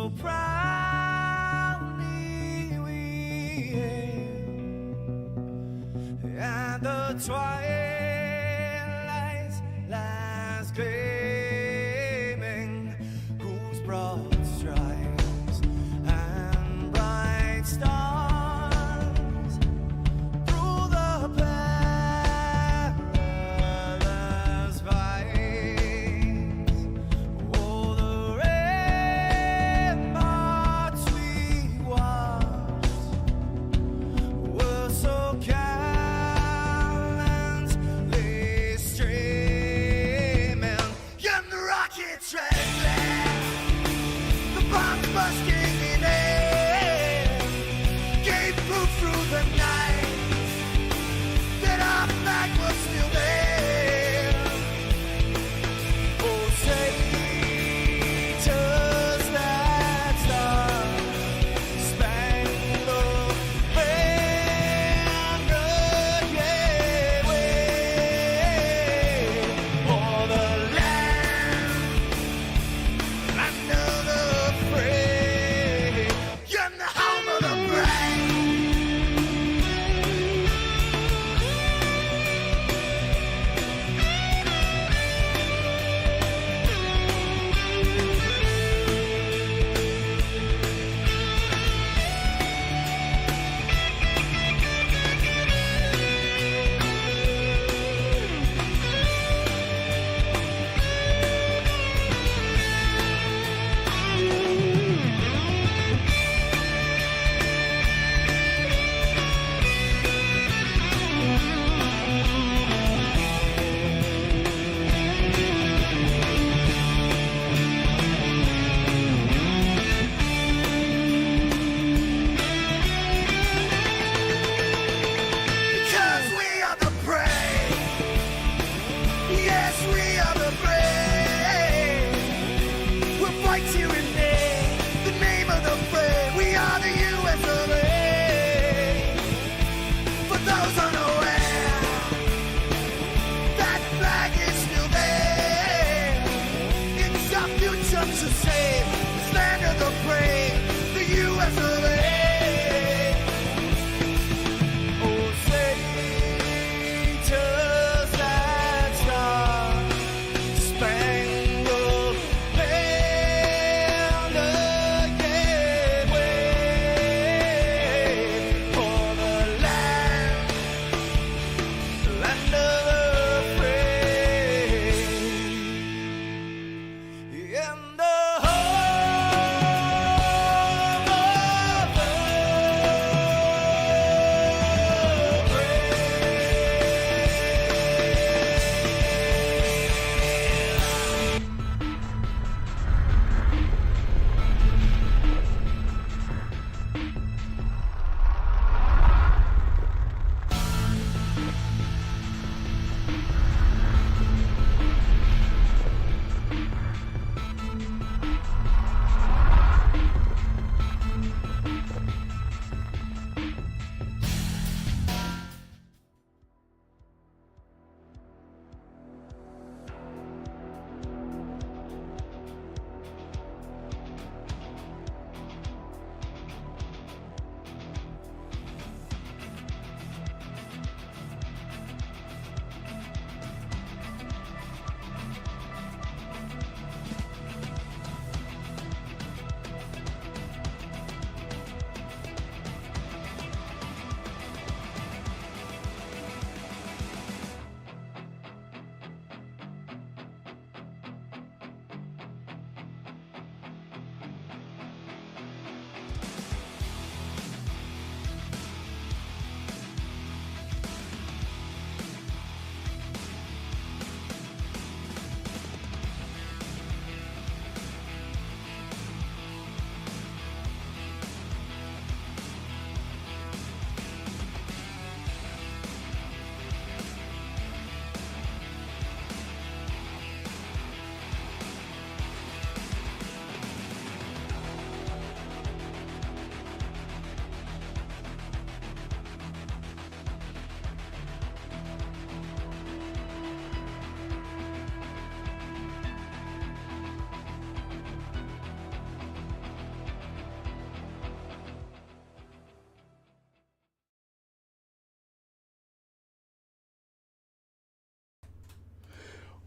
so proudly we hailed, and the twilight's last gleaming, whose broad stripes and bright stars through the perilous fights, oh, the ramparts we watched were so gallant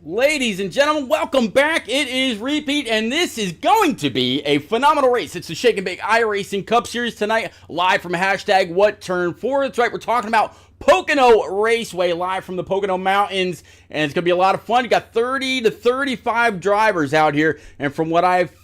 Ladies and gentlemen, welcome back. It is Repeat, and this is going to be a phenomenal race. It's the Shake and Bake iRacing Cup Series tonight, live from hashtag What Turn 4. That's right, we're talking about Pocono Raceway, live from the Pocono Mountains, and it's going to be a lot of fun. You got 30 to 35 drivers out here, and from what I've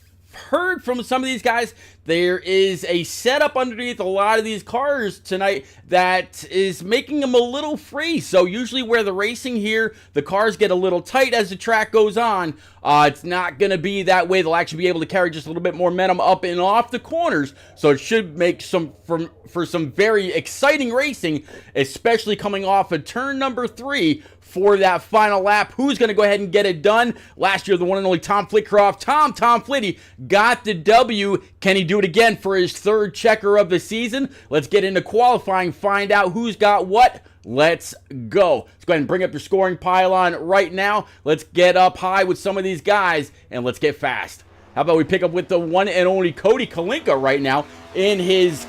heard from some of these guys, there is a setup underneath a lot of these cars tonight that is making them a little free. So usually where the racing here, the cars get a little tight as the track goes on. It's not going to be that way. They'll actually be able to carry just a little bit more momentum up and off the corners. So it should make for some very exciting racing, especially coming off of turn number 3 for that final lap. Who's going to go ahead and get it done? Last year, the one and only Tom Flitcroft, Tom Flitty, got the W. Can he do it again for his third checker of the season? Let's get into qualifying, find out who's got what. Let's go. Let's go ahead and bring up your scoring pylon right now. Let's get up high with some of these guys, and let's get fast. How about we pick up with the one and only Cody Kalinka right now in his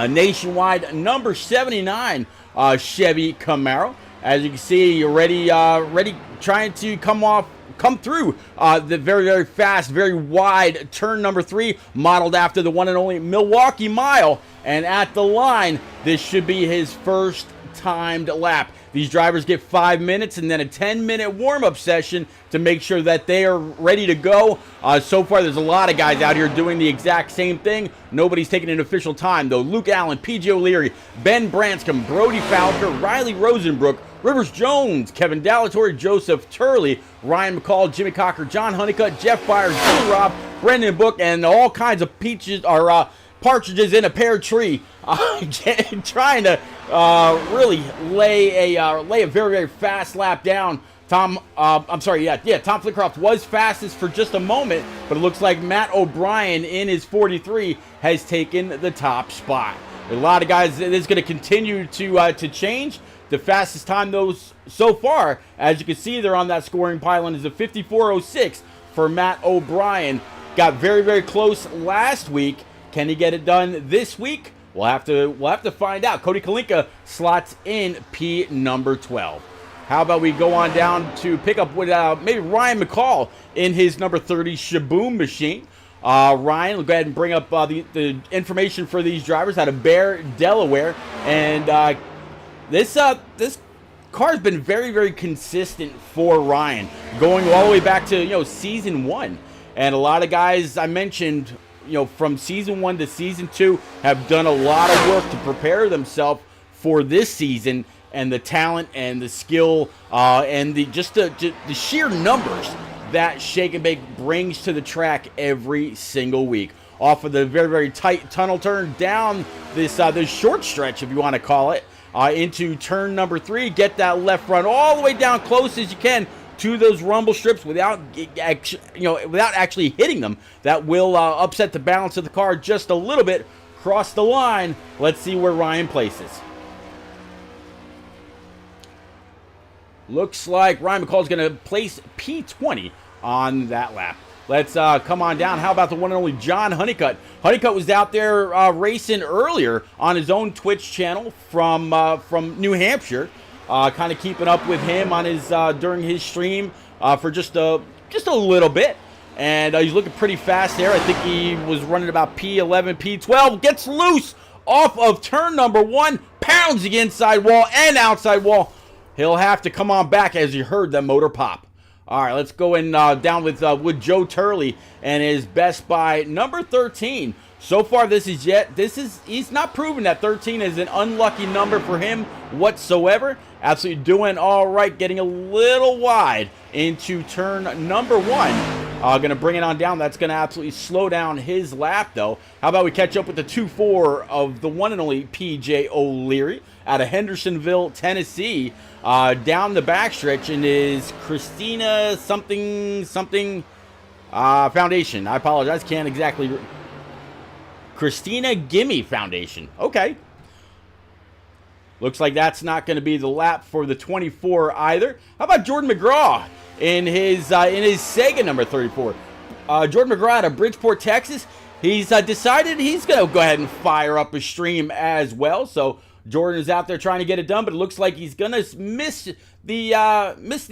nationwide number 79 Chevy Camaro. As you can see, you're ready trying to come through the very, very fast, very wide turn number 3, modeled after the one and only Milwaukee Mile. And at the line, this should be his first timed lap. These drivers get 5 minutes and then a 10-minute warm-up session to make sure that they are ready to go. So far, there's a lot of guys out here doing the exact same thing. Nobody's taking an official time, though. Luke Allen, P.J. O'Leary, Ben Branscombe, Brody Falker, Riley Rosenbrook, Rivers Jones, Kevin Dallatore, Joseph Turley, Ryan McCall, Jimmy Cocker, John Honeycutt, Jeff Byers, Jim Robb, Brendan Book, and all kinds of partridges in a pear tree, trying to really lay a very, very fast lap down. Tom Flitcroft was fastest for just a moment, but it looks like Matt O'Brien in his 43 has taken the top spot. A lot of guys, it is going to continue to change. The fastest time, though, so far, as you can see there on that scoring pylon, is a 54.06 for Matt O'Brien. Got very, very close last week. Can he get it done this week? We'll have to find out. Cody Kalinka slots in P number 12. How about we go on down to pick up with maybe Ryan McCall in his number 30 Shaboom machine. Ryan, we'll go ahead and bring up the information for these drivers out of Bear, Delaware. And this car's been very, very consistent for Ryan, going all the way back to season 1. And a lot of guys I mentioned, from season 1 to season 2 have done a lot of work to prepare themselves for this season, and the talent and the skill and the sheer numbers that Shake and Bake brings to the track every single week. Off of the very, very tight tunnel turn down this short stretch, if you want to call it, into turn number 3, get that left front all the way down close as you can to those rumble strips without actually hitting them. That will upset the balance of the car just a little bit. Cross the line. Let's see where Ryan places. Looks like Ryan McCall is going to place P20 on that lap. Let's come on down. How about the one and only John Honeycutt? Honeycutt was out there racing earlier on his own Twitch channel from New Hampshire. Kind of keeping up with him on his during his stream for just a little bit, and he's looking pretty fast there. I think he was running about P11, P12. Gets loose off of turn number 1, pounds the inside wall and outside wall. He'll have to come on back as you heard that motor pop. All right, let's go in down with Joe Turley and his Best Buy number 13. So far, he's not proven that 13 is an unlucky number for him whatsoever. Absolutely doing all right, getting a little wide into turn number 1. Going to bring it on down. That's going to absolutely slow down his lap, though. How about we catch up with the 2-4 of the one and only P.J. O'Leary out of Hendersonville, Tennessee, down the backstretch in his Christina something Foundation. I apologize, can't exactly... Christina Gimme Foundation. Okay. Looks like that's not going to be the lap for the 24 either. How about Jordan McGraw in his Sega number 34? Jordan McGraw out of Bridgeport, Texas. He's decided he's going to go ahead and fire up a stream as well. So Jordan is out there trying to get it done, but it looks like he's gonna miss the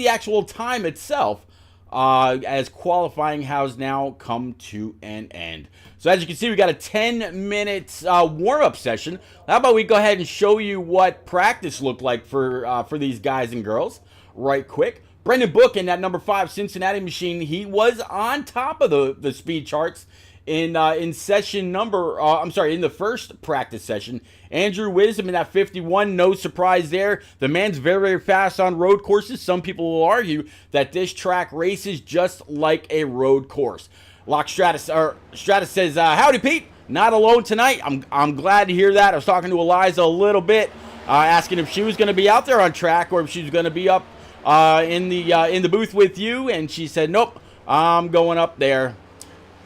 actual time itself, as qualifying has now come to an end. So as you can see, we got a 10-minute warm-up session. How about we go ahead and show you what practice looked like for these guys and girls right quick. Brendan Book in that number 5 Cincinnati machine, he was on top of the speed charts in session number, in the first practice session. Andrew Wisdom in that 51, no surprise there. The man's very, very fast on road courses. Some people will argue that this track races just like a road course. Stratus says, howdy Pete, not alone tonight. I'm glad to hear that. I was talking to Eliza a little bit, asking if she was going to be out there on track or if she was going to be up in the booth with you, and she said, nope, I'm going up there.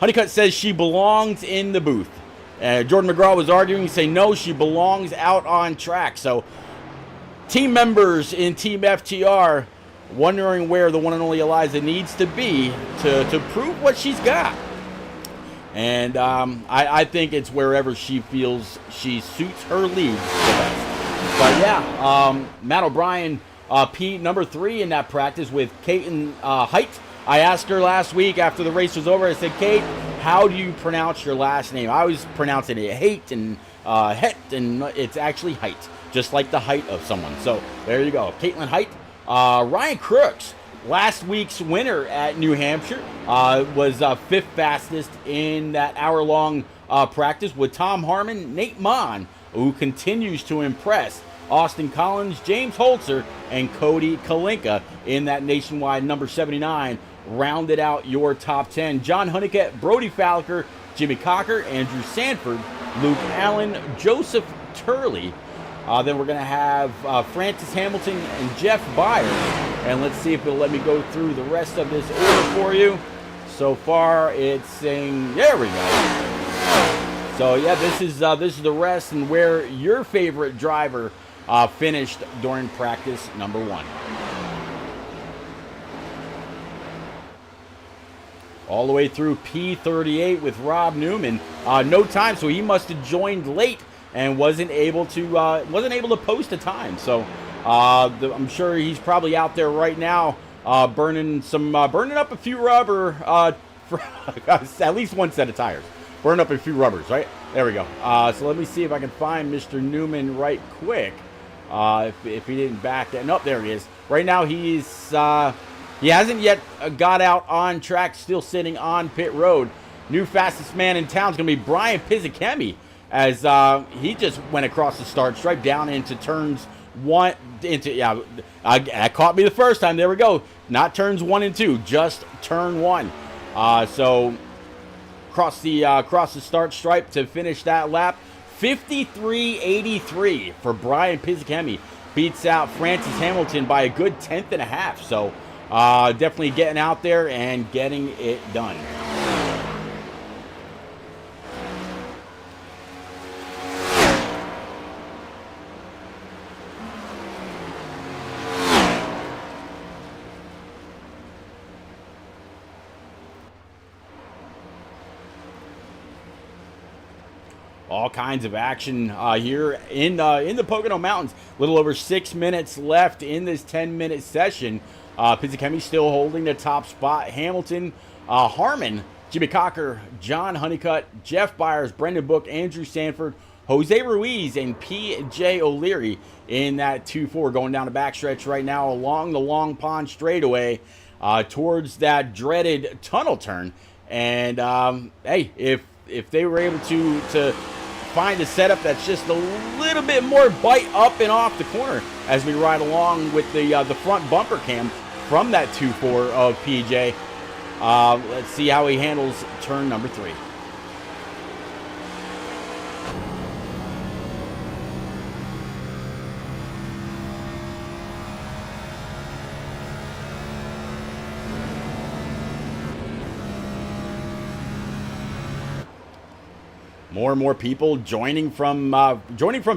Honeycutt says she belongs in the booth. Jordan McGraw was arguing, saying no, she belongs out on track. So team members in Team FTR wondering where the one and only Eliza needs to be to prove what she's got. And I think it's wherever she feels she suits her league the best. But yeah, Matt O'Brien, Pete, number 3 in that practice with Caitlin Height. I asked her last week after the race was over, I said, Kate, how do you pronounce your last name? I always pronounce it Haight and Het, and it's actually Height, just like the height of someone. So there you go, Caitlin Height. Ryan Crooks, last week's winner at New Hampshire, was 5th fastest in that hour-long practice with Tom Harmon, Nate Mon, who continues to impress. Austin Collins, James Holzer, and Cody Kalinka in that nationwide number 79 rounded out your top 10. John Honeycutt, Brody Falker, Jimmy Cocker, Andrew Sanford, Luke Allen, Joseph Turley. Then we're going to have Francis Hamilton and Jeff Byers. And let's see if it'll let me go through the rest of this order for you. So far, it's saying, there we go. So yeah, this is the rest and where your favorite driver finished during practice number 1. All the way through P38 with Rob Newman. No time, so he must have joined late and wasn't able to post a time. So I'm sure he's probably out there right now burning up a few rubber for at least one set of tires. Burn up a few rubbers, right? There we go. So let me see if I can find Mr. Newman right quick. If he didn't back that. Nope, there he is. Right now he hasn't yet got out on track, still sitting on pit road. New fastest man in town is going to be Brian Pizzichemi, as he just went across the start stripe down into turns 1 into that caught me the first time. There we go. Not turns 1 and 2, just turn 1. So cross the start stripe to finish that lap. 53.83 for Brian Pizzichemi. Beats out Francis Hamilton by a good 10th and a half. So definitely getting out there and getting it done. All kinds of action here in the Pocono Mountains. A little over 6 minutes left in this 10-minute session. Pizzichemi still holding the top spot. Hamilton, Harmon, Jimmy Cocker, John Honeycutt, Jeff Byers, Brendan Book, Andrew Sanford, Jose Ruiz, and P.J. O'Leary in that 2-4. Going down the backstretch right now along the Long Pond straightaway towards that dreaded tunnel turn. And hey, if they were able to find a setup that's just a little bit more bite up and off the corner as we ride along with the front bumper cam from that 2-4 of PJ. Let's see how he handles turn number 3. more and more people joining from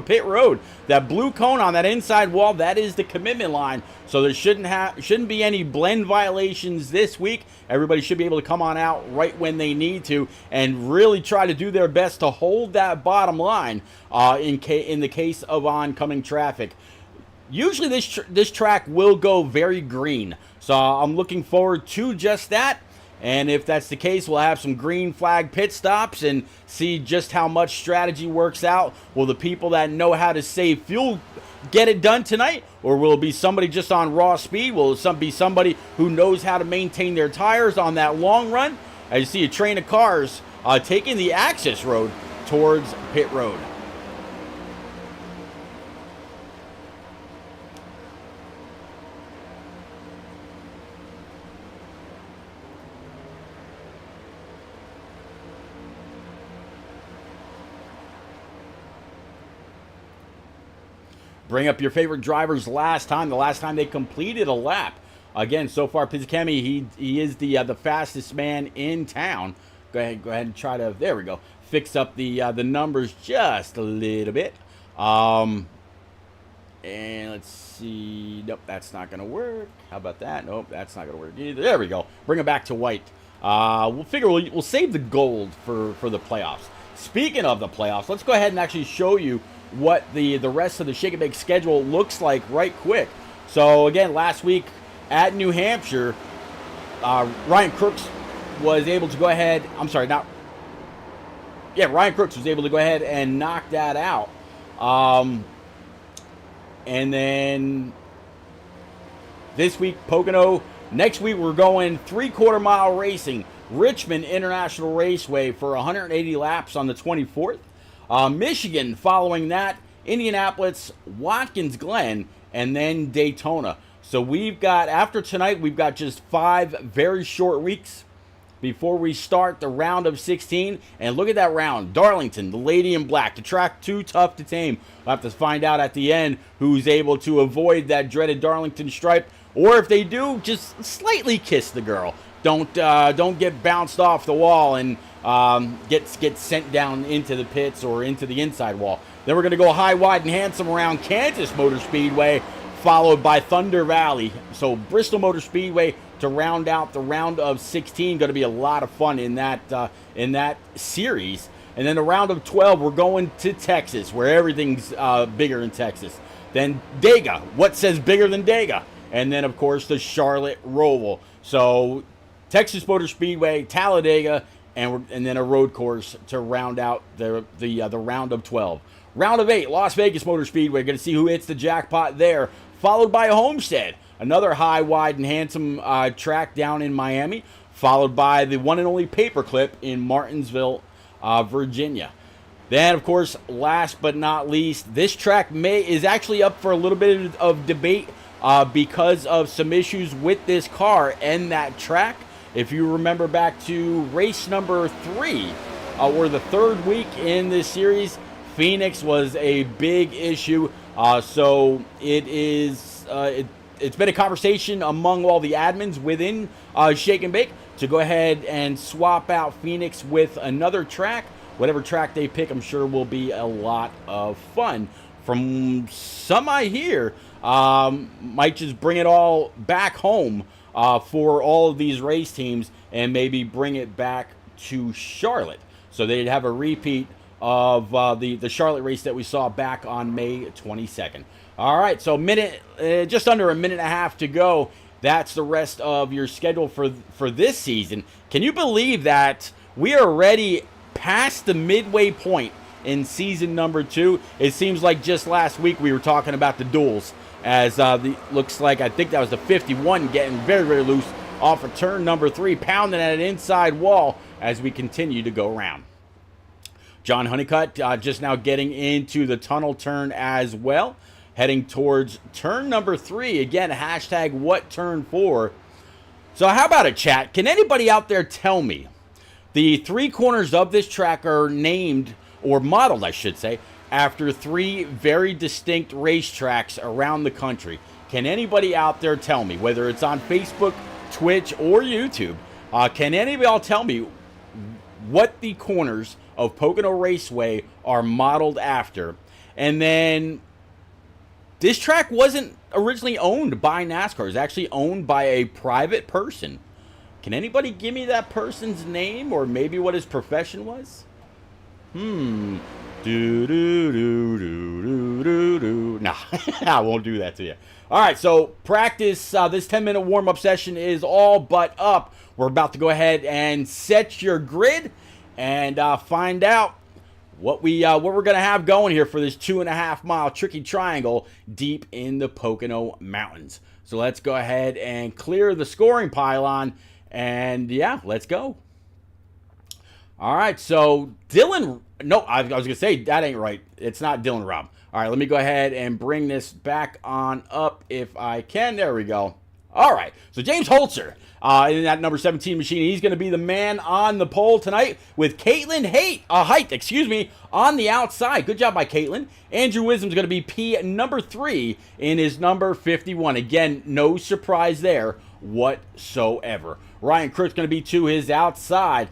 pit road. That blue cone on that inside wall, that is the commitment line. So there shouldn't be any blend violations this week. Everybody should be able to come on out right when they need to and really try to do their best to hold that bottom line in the case of oncoming traffic. Usually this track will go very green, so I'm looking forward to just that. And if that's the case, we'll have some green flag pit stops and see just how much strategy works out. Will the people that know how to save fuel get it done tonight? Or will it be somebody just on raw speed? Will it be somebody who knows how to maintain their tires on that long run? As you see a train of cars taking the access road towards pit road. Bring up your favorite drivers the last time they completed a lap. Again, so far, Pizzicami, he is the fastest man in town. Go ahead and try to, there we go, fix up the numbers just a little bit. And let's see, nope, that's not going to work. How about that? Nope, that's not going to work either. There we go. Bring it back to white. We'll save the gold for the playoffs. Speaking of the playoffs, let's go ahead and actually show you what the rest of the Shake and Bake schedule looks like right quick. So again, last week at New Hampshire, Ryan Crooks was able to go ahead, Ryan Crooks was able to go ahead and knock that out. And then this week, Pocono. Next week, we're going 3/4 mile racing, Richmond International Raceway for 180 laps on the 24th. Michigan following that, Indianapolis, Watkins Glen, and then Daytona. So after tonight, we've got just 5 very short weeks before we start the round of 16. And look at that round. Darlington, the Lady in Black, the track too tough to tame. We'll have to find out at the end who's able to avoid that dreaded Darlington stripe. Or if they do, just slightly kiss the girl. Don't get bounced off the wall and get sent down into the pits or into the inside wall. Then we're going to go high, wide, and handsome around Kansas Motor Speedway, followed by Thunder Valley. So Bristol Motor Speedway to round out the round of 16. Going to be a lot of fun in that series. And then the round of 12, we're going to Texas, where everything's bigger in Texas. Then Dega. What says bigger than Dega? And then, of course, the Charlotte Roval. So Texas Motor Speedway, Talladega, and then a road course to round out the round of 12. Round of 8, Las Vegas Motor Speedway. Going to see who hits the jackpot there. Followed by Homestead, another high, wide, and handsome track down in Miami. Followed by the one and only Paperclip in Martinsville, Virginia. Then, of course, last but not least, this track is actually up for a little bit of debate because of some issues with this car and that track. If you remember back to race number 3, or the 3rd week in this series, Phoenix was a big issue. So it's been a conversation among all the admins within Shake and Bake to go ahead and swap out Phoenix with another track. Whatever track they pick, I'm sure will be a lot of fun. From some I hear, might just bring it all back home for all of these race teams and maybe bring it back to Charlotte. So they'd have a repeat of the Charlotte race that we saw back on May 22nd. All right, so just under a minute and a half to go. That's the rest of your schedule for this season. Can you believe that we are already past the midway point in season number 2? It seems like just last week we were talking about the duels, as looks like, I think that was the 51 getting very, very loose off of turn number 3, pounding at an inside wall as we continue to go around. John Honeycutt just now getting into the tunnel turn as well, heading towards turn number 3. Again, hashtag what turn 4. So how about it, chat? Can anybody out there tell me, the 3 corners of this track are named, or modeled, I should say, after 3 very distinct racetracks around the country. Can anybody out there tell me, whether it's on Facebook, Twitch, or YouTube, can anybody tell me what the corners of Pocono Raceway are modeled after. And then this track wasn't originally owned by NASCAR. It was actually owned by a private person. Can anybody give me that person's name or maybe what his profession was? Do do do do do do do. Nah, I won't do that to you. All right, so practice. This 10-minute warm-up session is all but up. We're about to go ahead and set your grid and find out what we're gonna have going here for this 2.5 mile tricky triangle deep in the Pocono Mountains. So let's go ahead and clear the scoring pylon, and yeah, let's go. All right, so Dylan. No, I was gonna say that ain't right. It's not Dylan Robb. All right, let me go ahead and bring this back on up if I can. There we go. All right, so James Holzer in that number 17 machine. He's going to be the man on the pole tonight with Caitlin Height, on the outside. Good job by Caitlin. Andrew Wisdom's going to be P number 3 in his number 51. Again, no surprise there whatsoever. Ryan Crook's going to be to his outside.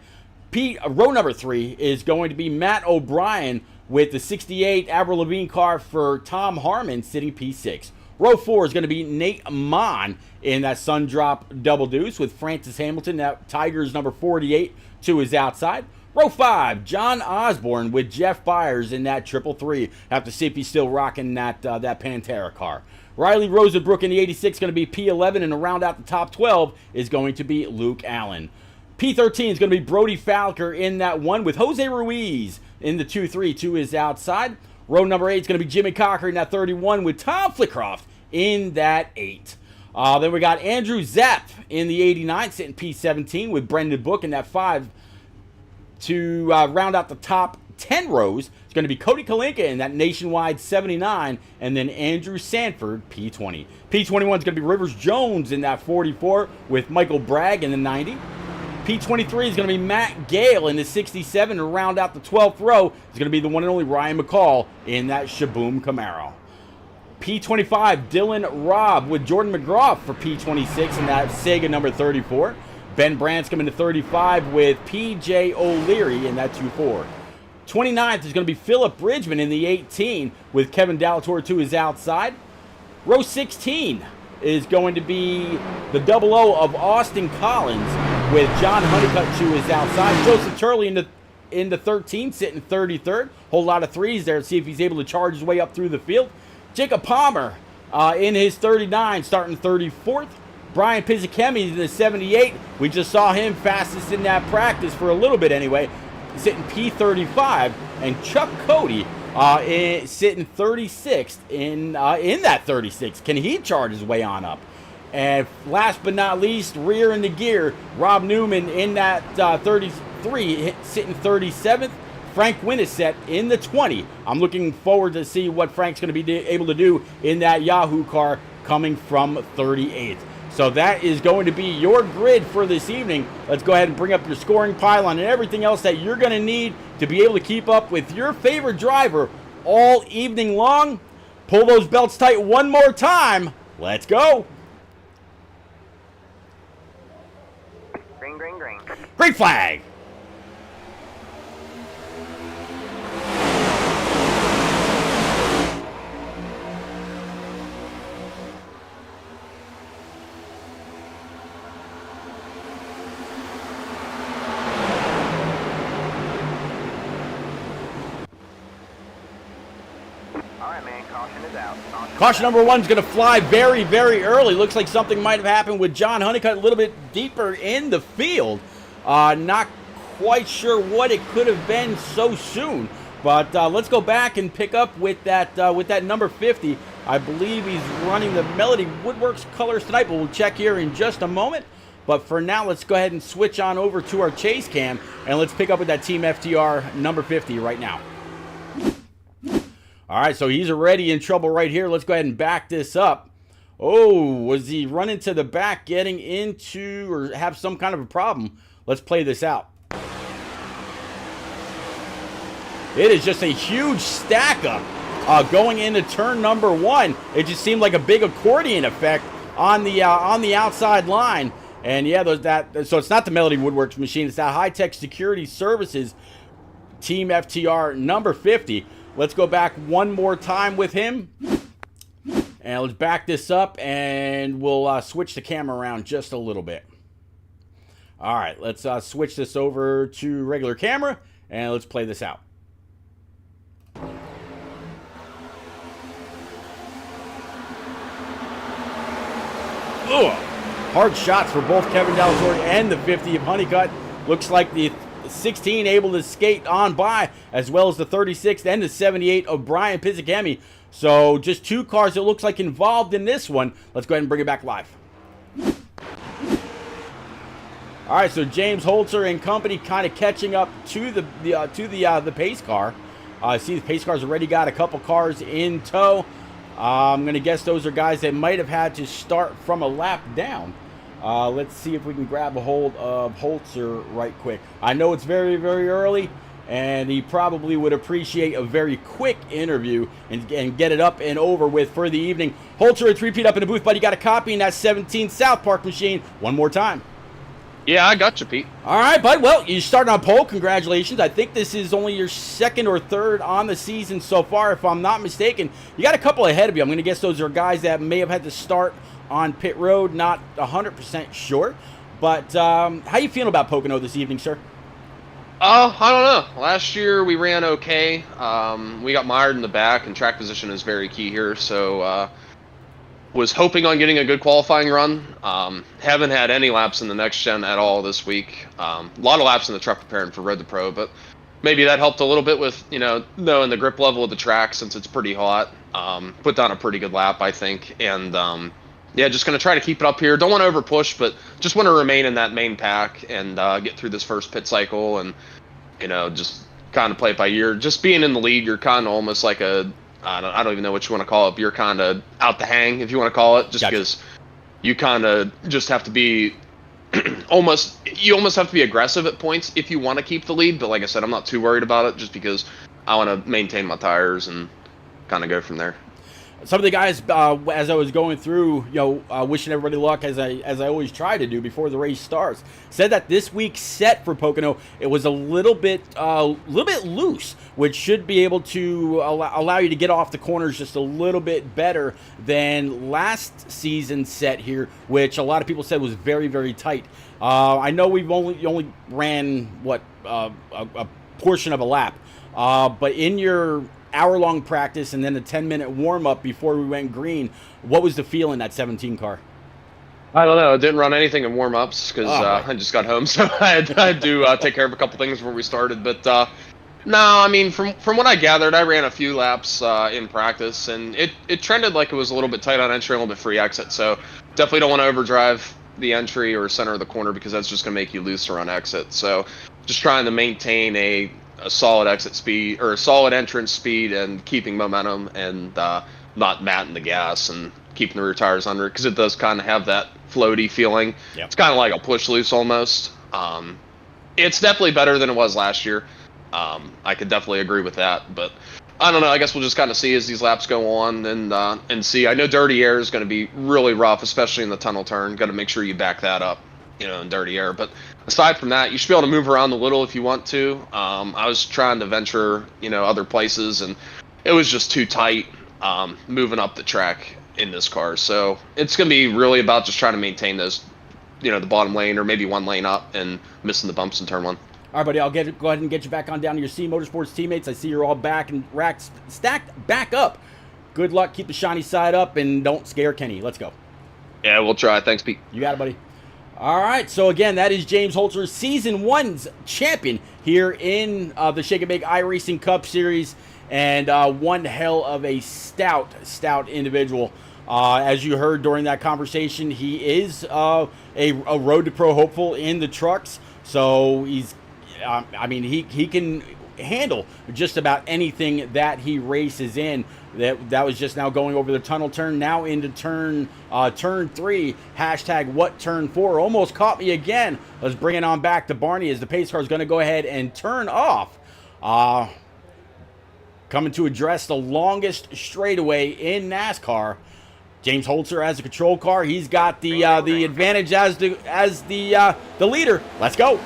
Row number 3 is going to be Matt O'Brien with the 68 Avril Lavigne car for Tom Harmon sitting P6. Row 4 is going to be Nate Mon in that Sundrop double deuce with Francis Hamilton, that Tigers number 48, to his outside. Row 5, John Osborne with Jeff Byers in that triple 3. Have to see if he's still rocking that Pantera car. Riley Rosenbrook in the 86 is going to be P11, and to round out the top 12 is going to be Luke Allen. P13 is going to be Brody Falker in that 1 with Jose Ruiz in the 2-3 to his outside. Row number 8 is going to be Jimmy Cocker in that 31 with Tom Flickroft in that 8. Then we got Andrew Zapp in the 89 sitting P17 with Brendan Book in that 5. To round out the top 10 rows, it's going to be Cody Kalinka in that Nationwide 79, and then Andrew Sanford, P20. P21 is going to be Rivers Jones in that 44 with Michael Bragg in the 90. P23 is going to be Matt Gale in the 67. To round out the 12th row is going to be the one and only Ryan McCall in that Shaboom Camaro. P25, Dylan Robb with Jordan McGraw for P26 in that Sega number 34. Ben Brandt's coming to 35 with P.J. O'Leary in that 2-4. 29th is going to be Philip Bridgman in the 18 with Kevin Dalatour to his outside. Row 16 is going to be the 00 of Austin Collins with John Honeycutt to his outside. Joseph Turley in the 13 sitting 33rd. Whole lot of threes there to see if he's able to charge his way up through the field. Jacob Palmer in his 39 starting 34th. Brian Pizzicchemi in the 78. We just saw him fastest in that practice for a little bit anyway, sitting P35. And Chuck Cody sitting 36th in that 36. Can he charge his way on up? And last but not least, rear in the gear, Rob Newman in that 33, sitting 37th. Frank Winnisett in the 20. I'm looking forward to see what Frank's going to be able to do in that Yahoo car coming from 38th. So that is going to be your grid for this evening. Let's go ahead and bring up your scoring pylon and everything else that you're going to need to be able to keep up with your favorite driver all evening long. Pull those belts tight one more time. Let's go. Green, green, green. Green flag. Caution number 1 is going to fly very, very early. Looks like something might have happened with John Honeycutt a little bit deeper in the field. Not quite sure what it could have been so soon. But let's go back and pick up with that number 50. I believe he's running the Melody Woodworks colors tonight, but we'll check here in just a moment. But for now, let's go ahead and switch on over to our chase cam, and let's pick up with that Team FTR number 50 right now. All right, so he's already in trouble right here. Let's go ahead and back this up. Oh, was he running to the back, getting into, or have some kind of a problem? Let's play this out. It is just a huge stack up going into turn number 1. It just seemed like a big accordion effect on the outside line. And yeah, so it's not the Melody Woodworks machine. It's that High Tech Security Services Team FTR number 50. Let's go back one more time with him. And let's back this up, and we'll switch the camera around just a little bit. All right, let's switch this over to regular camera, and let's play this out. Ugh. Hard shots for both Kevin Dallasore and the 50 of Honeycutt. Looks like the 16 able to skate on by, as well as the 36 and the 78 of Brian Pizzicami. So just two cars, it looks like, involved in this one. Let's go ahead and bring it back live. All right, so James Holzer and company kind of catching up to the pace car. I see the pace car's already got a couple cars in tow. I'm going to guess those are guys that might have had to start from a lap down. Let's see if we can grab a hold of Holzer right quick. I know it's very, very early, and he probably would appreciate a very quick interview and get it up and over with for the evening. Holzer, it's repeat up in the booth, buddy. You got a copy in that 17 South Park machine. One more time. Yeah, I got you, Pete. All right, bud. Well, you started on pole. Congratulations. I think this is only your second or third on the season so far, if I'm not mistaken. You got a couple ahead of you. I'm going to guess those are guys that may have had to start on pit road. Not 100% sure. But how you feeling about Pocono this evening, sir? I don't know. Last year we ran okay. We got mired in the back, and track position is very key here. So was hoping on getting a good qualifying run. Haven't had any laps in the next gen at all this week. A lot of laps in the truck preparing for Road to Pro, but maybe that helped a little bit with, knowing the grip level of the track since it's pretty hot. Put down a pretty good lap, I think. And yeah, just going to try to keep it up here. Don't want to over push, but just want to remain in that main pack and get through this first pit cycle and, just kind of play it by ear. Just being in the lead, you're kind of almost like I don't even know what you want to call it. You're kind of out the hang, if you want to call it, just Gotcha. because you kind of just have to be almost have to be aggressive at points if you want to keep the lead. But like I said, I'm not too worried about it just because I want to maintain my tires and kind of go from there. Some of the guys, as I was going through, wishing everybody luck, as I always try to do before the race starts, said that this week's set for Pocono, it was a little bit loose, which should be able to allow you to get off the corners just a little bit better than last season's set here, which a lot of people said was very, very tight. I know we've only ran a portion of a lap, but in your hour-long practice and then a 10-minute warm-up before we went green, what was the feel in that 17 car? I don't know. I didn't run anything in warm-ups because I just got home, so I had to take care of a couple things before we started. But no, I mean, from what I gathered, I ran a few laps in practice, and it trended like it was a little bit tight on entry, a little bit free exit. So definitely don't want to overdrive the entry or center of the corner because that's just going to make you looser on exit. So just trying to maintain a solid exit speed or a solid entrance speed and keeping momentum and not matting the gas and keeping the rear tires under because it does kind of have that floaty feeling. Yep. It's kind of like a push loose almost. It's definitely better than it was last year. I could definitely agree with that, but I don't know. I guess we'll just kind of see as these laps go on and see. I know dirty air is going to be really rough, especially in the tunnel turn. Got to make sure you back that up, in dirty air. But aside from that, you should be able to move around a little if you want to. I was trying to venture, other places, and it was just too tight moving up the track in this car. So it's going to be really about just trying to maintain those, the bottom lane or maybe one lane up and missing the bumps in turn one. All right, buddy, I'll go ahead and get you back on down to your C Motorsports teammates. I see you're all back and stacked back up. Good luck. Keep the shiny side up and don't scare Kenny. Let's go. Yeah, we'll try. Thanks, Pete. You got it, buddy. All right, so again, that is James Holzer, Season 1's champion here in the Shake and Bake iRacing Cup Series, and one hell of a stout individual. As you heard during that conversation, he is a Road to Pro hopeful in the trucks, so he's, he can handle just about anything that he races in. That was just now going over the tunnel turn, now into turn 3, hashtag what turn 4. Almost caught me again. Let's bring it on back to Barney as the pace car is going to go ahead and turn off. Coming to address the longest straightaway in NASCAR. James Holzer as a control car. He's got the advantage as the leader. Let's go.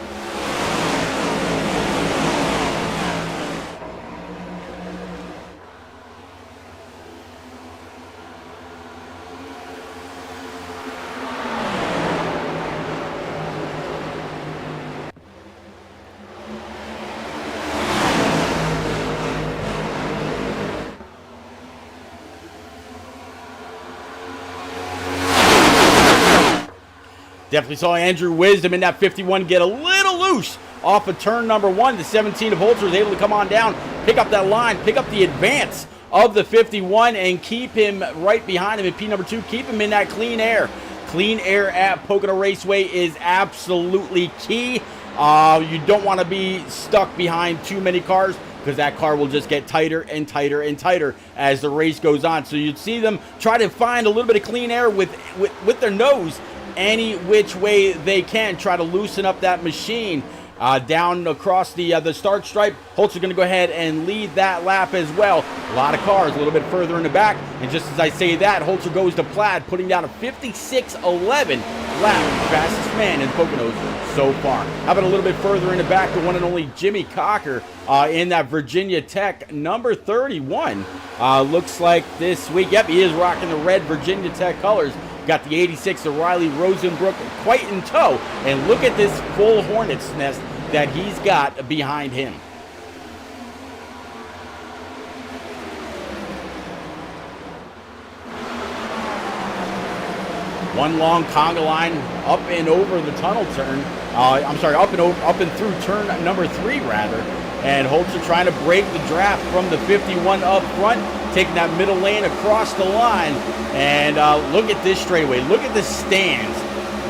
Definitely saw Andrew Wisdom in that 51 get a little loose off of turn number 1. The 17 of Holzer is able to come on down, pick up that line, pick up the advance of the 51, and keep him right behind him in P number 2. Keep him in that clean air. Clean air at Pocono Raceway is absolutely key. You don't want to be stuck behind too many cars, because that car will just get tighter and tighter and tighter as the race goes on. So you'd see them try to find a little bit of clean air with their nose any which way they can, try to loosen up that machine. Down across the start stripe, Holzer going to go ahead and lead that lap as well. A lot of cars a little bit further in the back, and just as I say that, Holzer goes to Plaid, putting down a 56.11 lap, fastest man in Poconos so far. How about a little bit further in the back, the one and only Jimmy Cocker in that Virginia Tech number 31. Looks like this week, yep, he is rocking the red Virginia Tech colors. Got the 86 of Riley Rosenbrook quite in tow. And look at this full Hornet's nest that he's got behind him. One long conga line up and over the tunnel turn. Up and through turn number 3 rather. And Holzer trying to break the draft from the 51 up front, taking that middle lane across the line. And look at this straightaway. Look at the stands.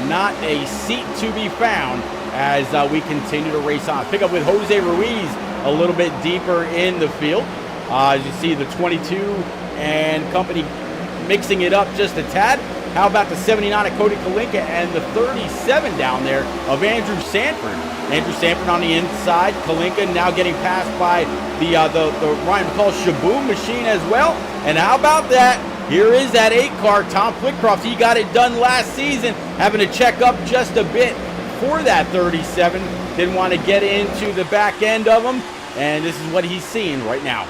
Not a seat to be found as we continue to race on. Pick up with Jose Ruiz a little bit deeper in the field. As you see the 22 and company mixing it up just a tad. How about the 79 of Cody Kalinka and the 37 down there of Andrew Sanford. Andrew Sanford on the inside. Kalinka now getting passed by the Ryan McCall Shaboom machine as well. And how about that? Here is that 8 car, Tom Flitcroft. He got it done last season, having to check up just a bit for that 37. Didn't want to get into the back end of him. And this is what he's seeing right now.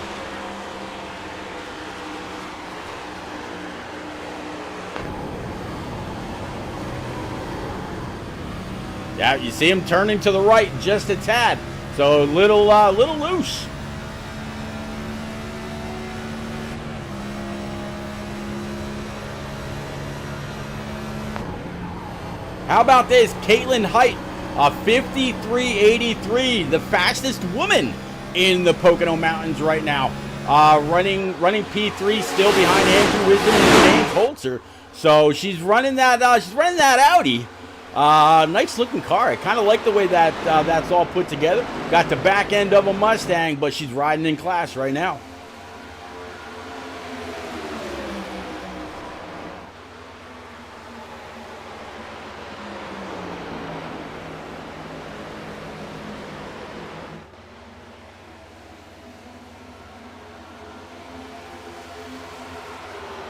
Yeah, you see him turning to the right just a tad. So a little loose. How about this? Caitlin Height, a 53.83, the fastest woman in the Pocono Mountains right now. Running P3, still behind Andrew Wisdom and James Holzer. So she's running that Audi. Nice looking car. I kind of like the way that that's all put together. Got the back end of a Mustang, but she's riding in class right now.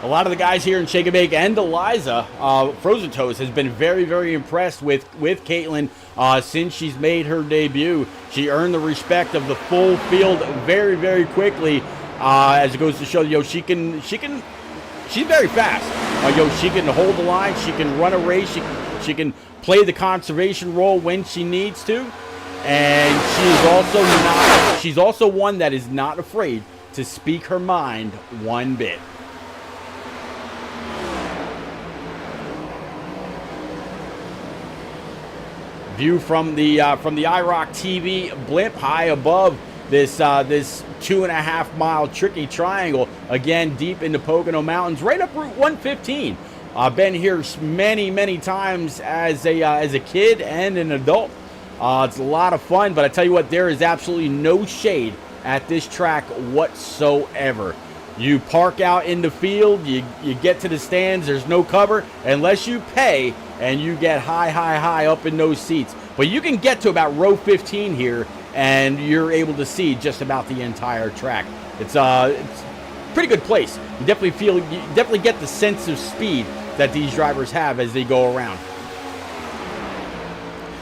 A lot of the guys here in Shake and Bake and Eliza, Frozen Toast, has been very, very impressed with Caitlin since she's made her debut. She earned the respect of the full field very, very quickly. As it goes to show, she's very fast. She can hold the line, she can run a race, she can play the conservation role when she needs to, and she's also one that is not afraid to speak her mind one bit. View from the iRock TV blimp high above this 2.5 mile tricky triangle, again deep into Pocono Mountains, right up Route 115. Been here many times as a kid and an adult. It's a lot of fun, but I tell you what, there is absolutely no shade at this track whatsoever. You park out in the field, you get to the stands, there's no cover unless you pay, and you get high up in those seats. But you can get to about row 15 here, and you're able to see just about the entire track. It's a pretty good place. You definitely get the sense of speed that these drivers have as they go around.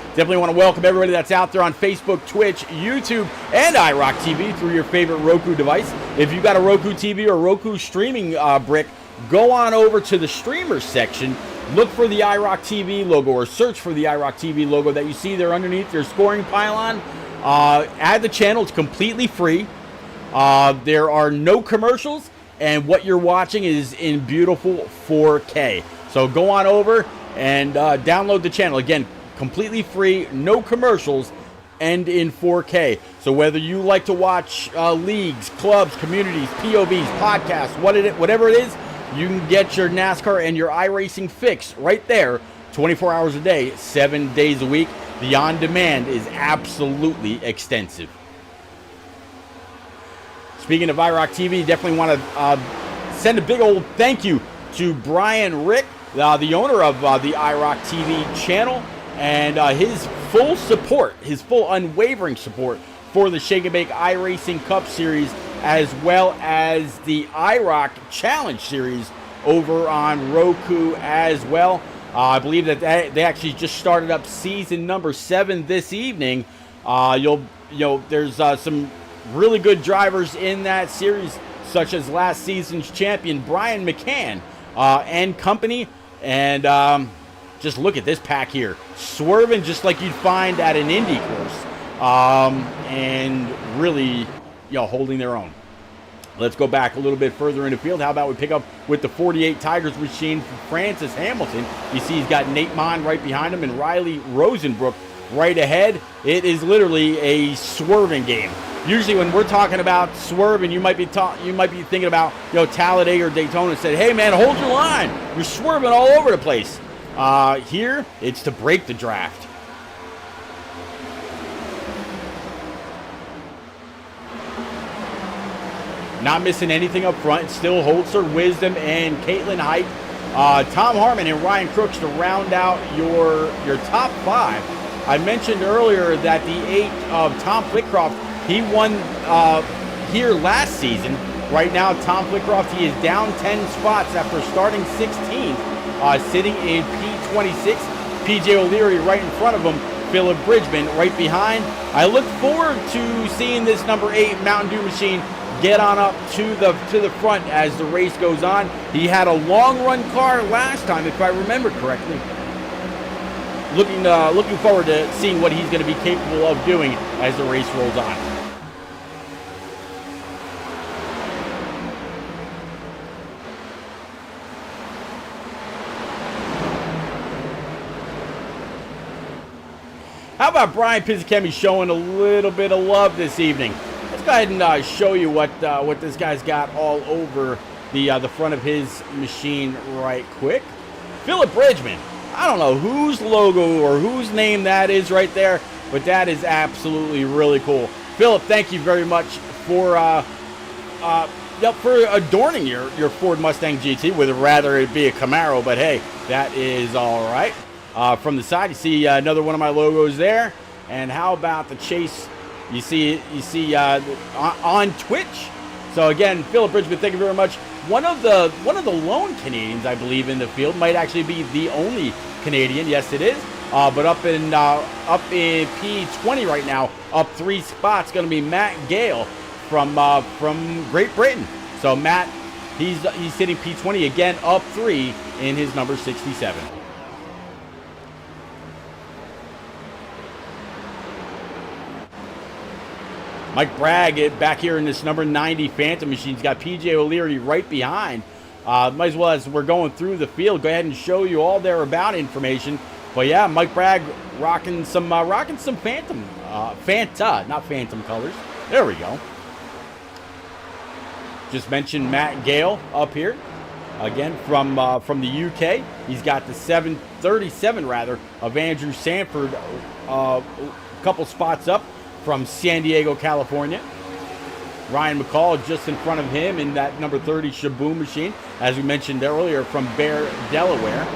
Definitely want to welcome everybody that's out there on Facebook, Twitch, YouTube, and iRock TV through your favorite Roku device. If you've got a Roku TV or Roku streaming brick, go on over to the streamers section. Look for the iRock TV logo, or search for the iRock TV logo that you see there underneath your scoring pylon. Add the channel. It's completely free. There are no commercials, and what you're watching is in beautiful 4K. So go on over and download the channel. Again, completely free, no commercials, and in 4K. So whether you like to watch leagues, clubs, communities, POVs, podcasts, whatever it is, you can get your NASCAR and your iRacing fix right there, 24 hours a day, 7 days a week. The on-demand is absolutely extensive. Speaking of iRock TV, definitely want to send a big old thank you to Brian Rick, the owner of the iRock TV channel, and his full support, his full unwavering support for the Shake and Bake iRacing Cup Series, as well as the iRock Challenge Series over on Roku as well. I believe that they actually just started up season number 7 this evening. There's some really good drivers in that series, such as last season's champion Brian McCann and company. And just look at this pack here, swerving just like you'd find at an Indy course, and really, holding their own. Let's go back a little bit further in the field. How about we pick up with the 48 Tigers machine for Francis Hamilton. You see he's got Nate Mon right behind him and Riley Rosenbrook right ahead. It is literally a swerving game. Usually when we're talking about swerving, you might be thinking about Talladega or Daytona and said, hey man, hold your line. You're swerving all over the place. Here, it's to break the draft. Not missing anything up front. It's still Holzer, Wisdom, and Caitlin Height. Tom Harmon and Ryan Crooks to round out your top 5. I mentioned earlier that the 8 of Tom Flitcroft, he won here last season. Right now, Tom Flitcroft, he is down 10 spots after starting 16th, sitting in P26. PJ O'Leary right in front of him. Philip Bridgman right behind. I look forward to seeing this number 8 Mountain Dew machine get on up to the front as the race goes on. He had a long run car last time, if I remember correctly. Looking forward to seeing what he's going to be capable of doing as the race rolls on. How about Brian Pizzichemi showing a little bit of love this evening? Let's go ahead and show you what this guy's got all over the front of his machine right quick. Philip Bridgman. I don't know whose logo or whose name that is right there, but that is absolutely really cool. Philip, thank you very much for adorning your Ford Mustang GT. Would rather it be a Camaro, but hey, that is all right. From the side, you see another one of my logos there. And how about the chase? You see on Twitch. So again, Philip Bridgman, thank you very much. One of the lone Canadians, I believe, in the field, might actually be the only Canadian. Yes, it is. But up in P20 right now, up 3 spots, going to be Matt Gale from Great Britain. So Matt, he's sitting P20 again, up 3 in his number 67. Mike Bragg back here in this number 90 Phantom machine. He's got PJ O'Leary right behind. Might as well, as we're going through the field, go ahead and show you all their about information. But yeah, Mike Bragg rocking some Phantom, Fanta, not Phantom colors. There we go. Just mentioned Matt Gale up here. Again, from the UK. He's got the 737 rather of Andrew Sanford, a couple spots up from San Diego, California. Ryan McCall just in front of him in that number 30 Shaboom machine, as we mentioned earlier, from Bear, Delaware.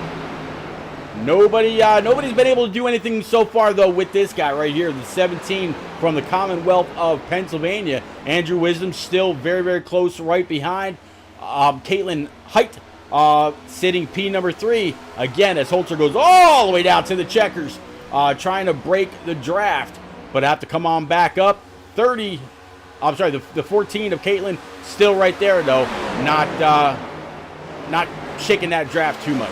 Nobody's been able to do anything so far, though, with this guy right here, the 17 from the Commonwealth of Pennsylvania. Andrew Wisdom still very, very close right behind. Caitlin Height sitting P number 3. Again, as Holzer goes all the way down to the checkers, trying to break the draft, but have to come on back up. The 14 of Caitlin still right there, though, not shaking that draft too much.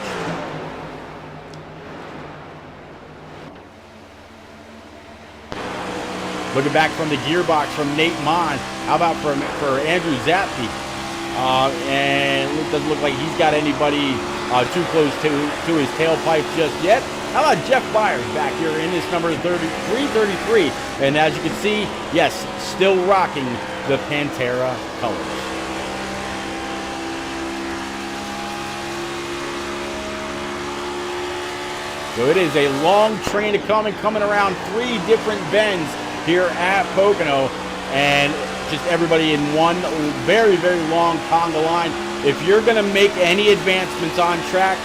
Looking back from the gearbox from Nate Mon. How about for Andrew Zappi? And it doesn't look like he's got anybody too close to his tailpipe just yet. How about Jeff Byers back here in this number 333? And as you can see, yes, still rocking the Pantera colors. So it is a long train to coming around 3 different bends here at Pocono, and just everybody in one very, very long conga line. If you're going to make any advancements on track,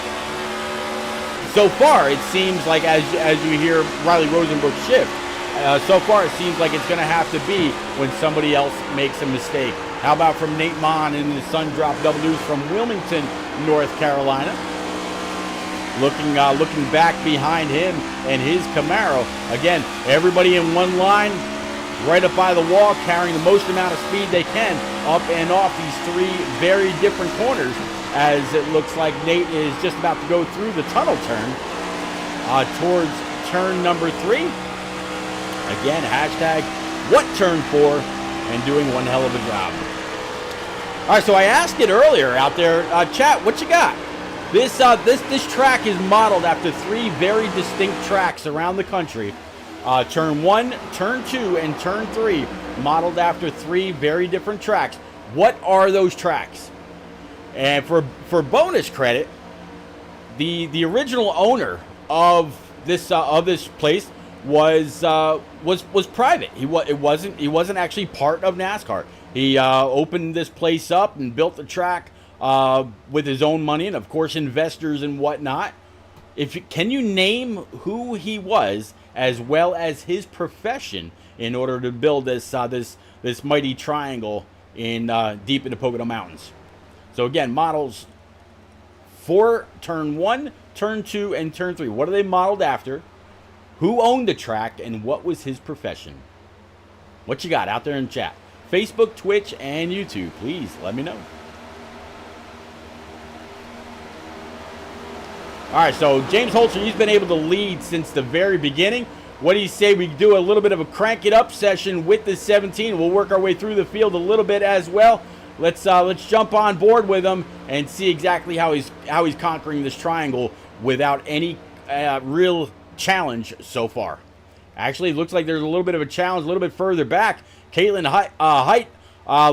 so far it seems like, as you hear Riley Rosenbrook shift, so far it seems like it's going to have to be when somebody else makes a mistake. How about from Nate Mon in the Sun Drop Double Deuce from Wilmington, North Carolina? Looking back behind him and his Camaro. Again, everybody in one line, right up by the wall, carrying the most amount of speed they can up and off these 3 very different corners, as it looks like Nate is just about to go through the tunnel turn towards turn number 3. Again, hashtag what turn 4, and doing one hell of a job. All right, so I asked it earlier out there, chat, what you got? This track is modeled after 3 very distinct tracks around the country. Turn 1, Turn 2, and Turn 3, modeled after 3 very different tracks. What are those tracks? And for bonus credit, the original owner of this place was private. He wasn't actually part of NASCAR. He opened this place up and built the track with his own money, and of course investors and whatnot. Can you name who he was, as well as his profession, in order to build this mighty triangle in deep in the Pocono Mountains? So again, models for Turn 1, Turn 2, and Turn 3. What are they modeled after? Who owned the track, and what was his profession? What you got out there in chat? Facebook, Twitch, and YouTube. Please let me know. All right, so James Holzer, he's been able to lead since the very beginning. What do you say we do a little bit of a crank it up session with the 17? We'll work our way through the field a little bit as well. Let's jump on board with him and see exactly how he's conquering this triangle without any real challenge so far. Actually, it looks like there's a little bit of a challenge a little bit further back. Caitlin Height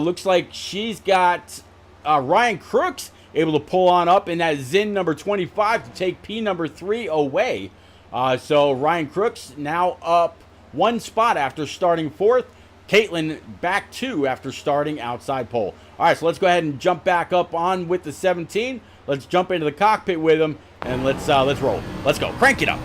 looks like she's got Ryan Crooks able to pull on up in that Zin number 25 to take P number 3 away. So Ryan Crooks now up 1 spot after starting 4th. Caitlin back 2 after starting outside pole. All right, so let's go ahead and jump back up on with the 17. Let's jump into the cockpit with him, and let's roll. Let's go. Crank it up.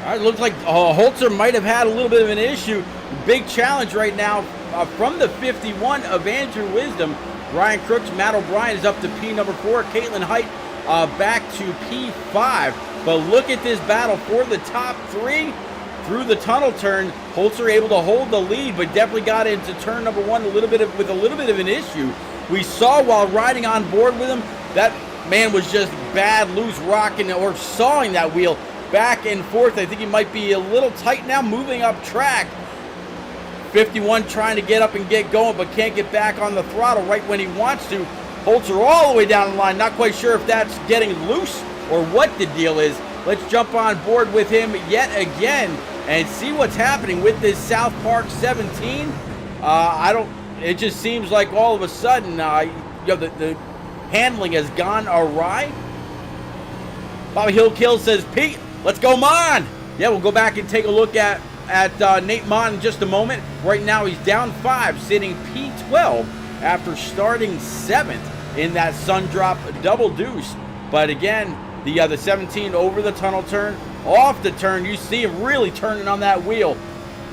All right, looks like Holzer might have had a little bit of an issue. Big challenge right now from the 51 of Andrew Wisdom. Ryan Crooks, Matt O'Brien is up to P number 4. Caitlin Height back to P5. But look at this battle for the top 3 through the tunnel turn. Holzer able to hold the lead, but definitely got into turn number 1 with a little bit of an issue. We saw while riding on board with him, that man was just bad, loose rocking or sawing that wheel back and forth. I think he might be a little tight now, moving up track. 51 trying to get up and get going, but can't get back on the throttle right when he wants to. Holzer all the way down the line. Not quite sure if that's getting loose or what the deal is. Let's jump on board with him yet again and see what's happening with this South Park 17. It just seems like all of a sudden, the handling has gone awry. Bobby Hillkill says, Pete, let's go Mon. Yeah, we'll go back and take a look at Nate Mon in just a moment. Right now he's down 5, sitting P12 after starting 7th in that sun drop double deuce. But again, the 17 over the tunnel turn, off the turn, you see him really turning on that wheel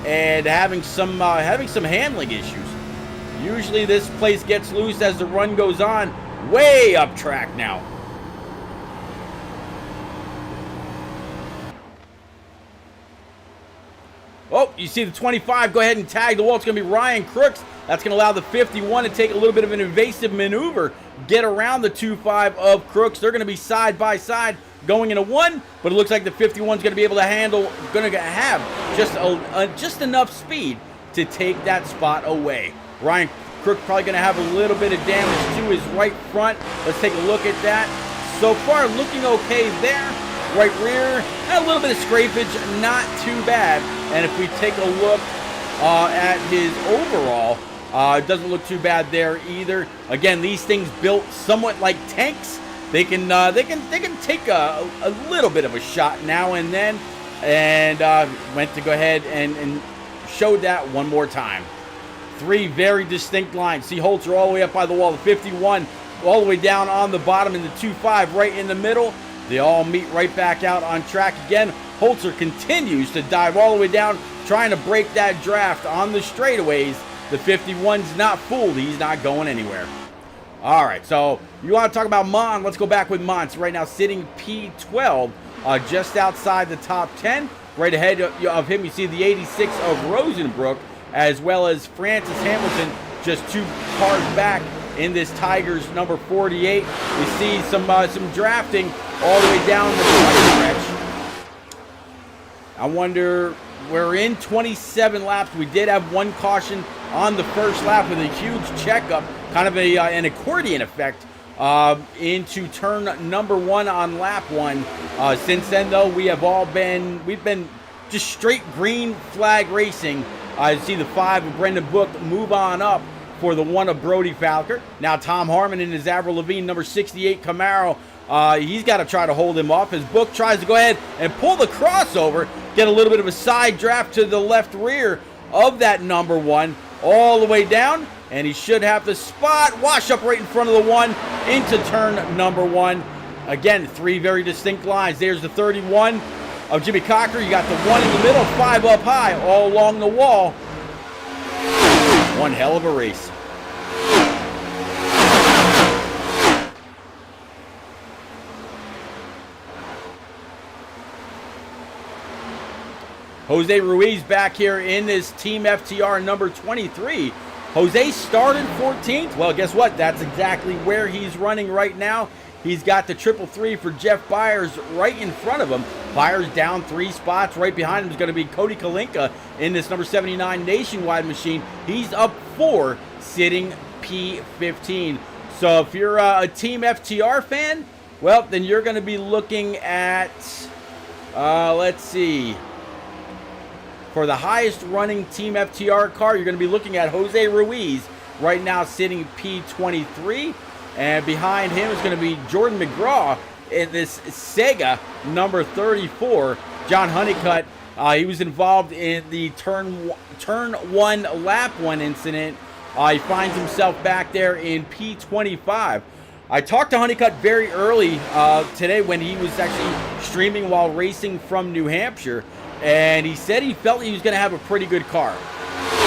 and having some handling issues. Usually this place gets loose as the run goes on. Way up track now. Oh, you see the 25 go ahead and tag the wall. It's going to be Ryan Crooks. That's going to allow the 51 to take a little bit of an evasive maneuver, get around the 25 of Crooks. They're going to be side by side going into 1, but it looks like the 51 is going to be able to handle, going to have just enough speed to take that spot away. Ryan Crooks probably going to have a little bit of damage to his right front. Let's take a look at that. So far, looking okay there. Right rear, a little bit of scrapage, not too bad. And if we take a look at his overall, it doesn't look too bad there either. Again, these things built somewhat like tanks. They can take a little bit of a shot now and then, and went to go ahead and showed that one more time. 3 very distinct lines. See Holzer all the way up by the wall, the 51 all the way down on the bottom, and the 25 right in the middle. They all meet right back out on track again. Holzer continues to dive all the way down, trying to break that draft on the straightaways. The 51's not fooled. He's not going anywhere. All right, so you want to talk about Mon? Let's go back with Mon. So right now sitting P12, just outside the top 10. Right ahead of him, you see the 86 of Rosenbrook, as well as Francis Hamilton, just 2 cars back in this Tigers number 48. We see some drafting all the way down the front stretch. I wonder, we're in 27 laps. We did have 1 caution on the first lap with a huge checkup, kind of an accordion effect into turn number 1 on lap 1. Since then, though, we've been just straight green flag racing. You see the 5 of Brendan Book move on up for the 1 of Brody Falker. Now Tom Harmon in his Avril Lavigne number 68 Camaro. He's got to try to hold him off. His Book tries to go ahead and pull the crossover, get a little bit of a side draft to the left rear of that number 1, all the way down, and he should have the spot. Wash up right in front of the 1 into turn number 1. Again, 3 very distinct lines. There's the 31 of Jimmy Cocker. You got the 1 in the middle, 5 up high, all along the wall. One hell of a race. Jose Ruiz back here in this Team FTR number 23. Jose started 14th. Well, guess what? That's exactly where he's running right now. He's got the 333 for Jeff Byers right in front of him. Byers down 3 spots. Right behind him is going to be Cody Kalinka in this number 79 Nationwide machine. He's up 4, sitting P15. So if you're a Team FTR fan, well, then you're going to be looking at, let's see, for the highest running Team FTR car, you're going to be looking at Jose Ruiz, right now sitting P23. And behind him is going to be Jordan McGraw in this Sega number 34. John Honeycutt, he was involved in the turn 1, lap 1 incident. He finds himself back there in P25. I talked to Honeycutt very early today when he was actually streaming while racing from New Hampshire. and he said he felt he was going to have a pretty good car.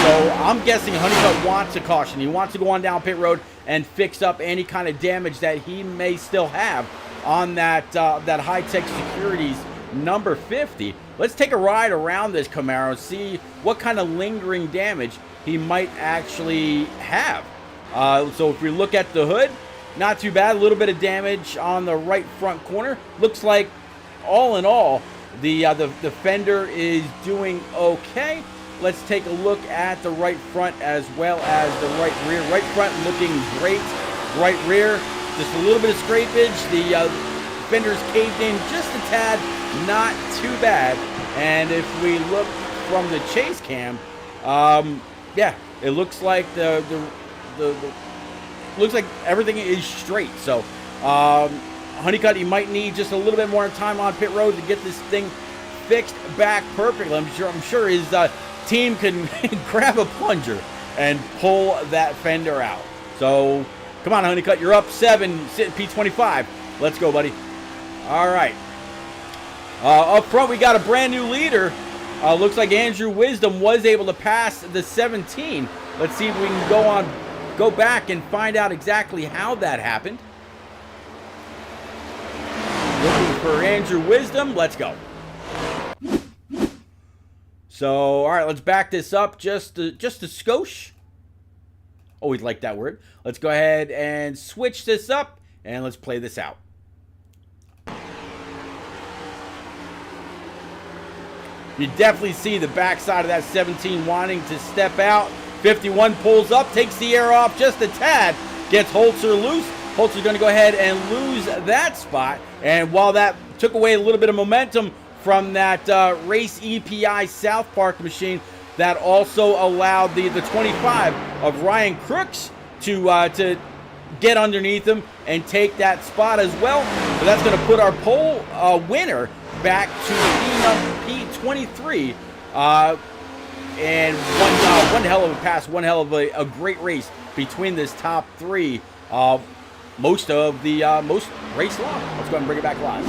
So I'm guessing Honeycutt wants a caution. He wants to go on down pit road and fix up any kind of damage that he may still have on that that high-tech securities number 50. Let's take a ride around this Camaro and see what kind of lingering damage he might actually have. So if we look at the hood, not too bad. A little bit of damage on the right front corner. Looks like, all in all, the fender is doing okay. Let's take a look at the right front as well as the right rear. Right front looking great. Right rear, just a little bit of scrapage. The fender's caved in just a tad. Not too bad. And if we look from the chase cam, yeah, it looks like looks like everything is straight. So Honeycutt, he might need just a little bit more time on pit road to get this thing fixed back perfectly. I'm sure his team can grab a plunger and pull that fender out. So come on, Honeycutt, you're up 7, sitting P25. Let's go, buddy. All right. Up front, we got a brand new leader. Looks like Andrew Wisdom was able to pass the 17. Let's see if we can go back and find out exactly how that happened. Looking for Andrew Wisdom. Let's go. So, all right, let's back this up just a skosh. Always like that word. Let's go ahead and switch this up, and let's play this out. You definitely see the backside of that 17 wanting to step out. 51 pulls up, takes the air off just a tad, gets Holzer loose. Holzer's going to go ahead and lose that spot. And while that took away a little bit of momentum from that Race EPI South Park machine, that also allowed the 25 of Ryan Crooks to get underneath him and take that spot as well. So that's going to put our pole winner back to P23. And one hell of a pass, one hell of a great race between this top three. Most race long. Let's go ahead and bring it back live.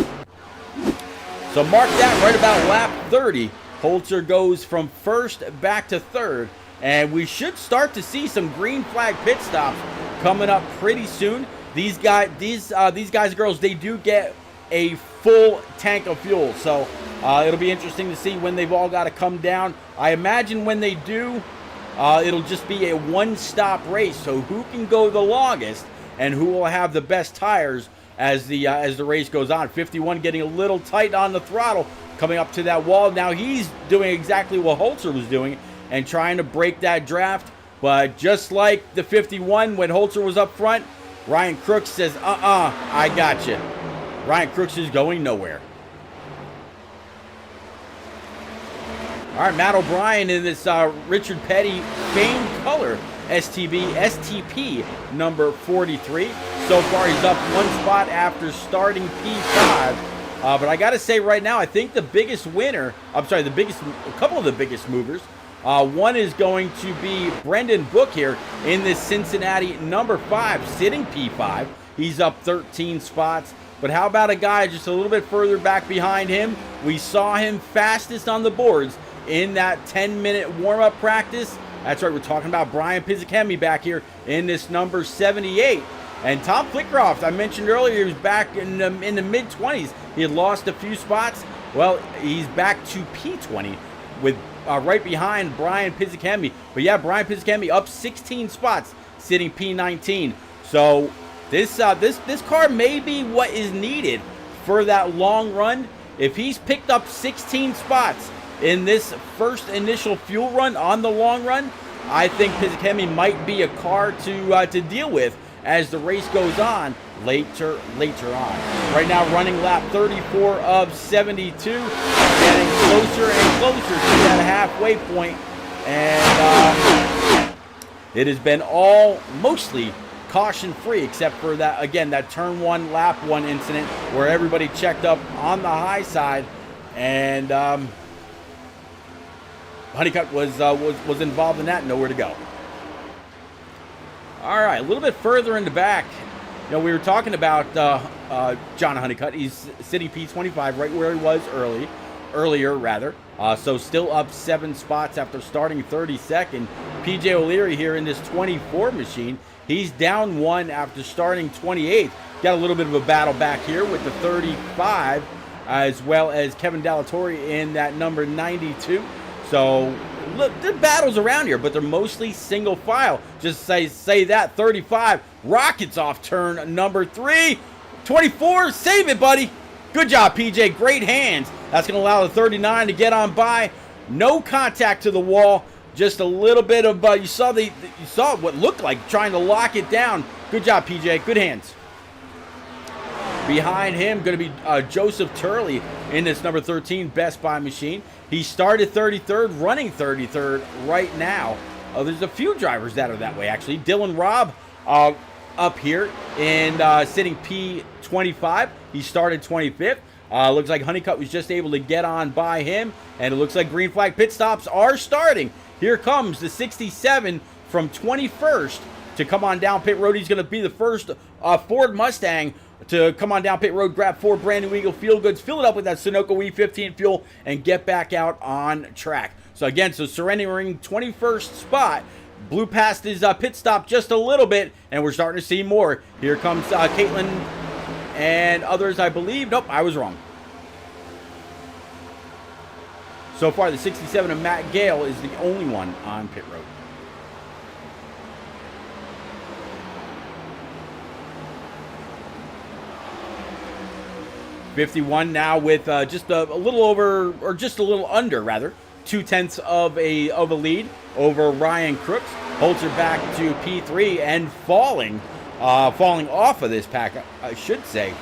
So mark that right about lap 30. Holzer goes from first back to third. And we should start to see some green flag pit stops coming up pretty soon. These guys and girls, they do get a full tank of fuel. So it'll be interesting to see when they've all got to come down. I imagine when they do, it'll just be a one-stop race. So who can go the longest and who will have the best tires as the race goes on. 51 getting a little tight on the throttle, coming up to that wall. Now he's doing exactly what Holzer was doing and trying to break that draft. But just like the 51 when Holzer was up front, Ryan Crooks says, I got you. Ryan Crooks is going nowhere. All right, Matt O'Brien in this Richard Petty Fame Color STP number 43. So far, he's up one spot after starting P5. But I got to say right now, I think the biggest winner, a couple of the biggest movers, one is going to be Brendan Book here in this Cincinnati number 5, sitting P5. He's up 13 spots. But how about a guy just a little bit further back behind him? We saw him fastest on the boards in that 10-minute warm-up practice. That's right, we're talking about Brian Pizzichemi back here in this number 78. And Tom Flickroft, I mentioned earlier, he was back in the mid-20s. He had lost a few spots. Well, he's back to P20 with right behind Brian Pizzichemi. But yeah, Brian Pizzichemi up 16 spots, sitting P19. So this car may be what is needed for that long run. If he's picked up 16 spots in this first initial fuel run on the long run, I think Pizzichemi might be a car to deal with as the race goes on later on. Right now running lap 34 of 72, getting closer and closer to that halfway point. And it has been all mostly caution free except for that, again, that turn 1 lap 1 incident where everybody checked up on the high side, and Honeycutt was involved in that. Nowhere to go. All right, a little bit further in the back, we were talking about John Honeycutt. He's sitting P25 right where he was early. earlier rather. So still up 7 spots after starting 32nd. PJ O'Leary here in this 24 machine. He's down 1 after starting 28th. Got a little bit of a battle back here with the 35, as well as Kevin Dallatorre in that number 92. So look, there are battles around here, but they're mostly single file. Just say that 35 rockets off turn number 3. 24, save it, buddy. Good job, PJ. Great hands. That's going to allow the 39 to get on by. No contact to the wall. Just a little bit of you saw what looked like trying to lock it down. Good job, PJ. Good hands. Behind him, going to be Joseph Turley in this number 13 Best Buy machine. He started 33rd, running 33rd right now. There's a few drivers that are that way, actually. Dylan Robb up here in sitting P25. He started 25th. Looks like Honeycutt was just able to get on by him. And it looks like green flag pit stops are starting. Here comes the 67 from 21st to come on down pit road. He's going to be the first Ford Mustang to come on down pit road, grab 4 brand new Eagle Feel Goods, fill it up with that Sunoco E15 fuel, and get back out on track. So again, surrendering 21st spot. Blew past his pit stop just a little bit, and we're starting to see more. Here comes Caitlin and others, I believe. Nope, I was wrong. So far, the 67 of Matt Gale is the only one on pit road. '51 now with just a little over, or just a little under, rather, 0.2 of a lead over Ryan Crooks. Holds her back to P3 and falling off of this pack, I should say.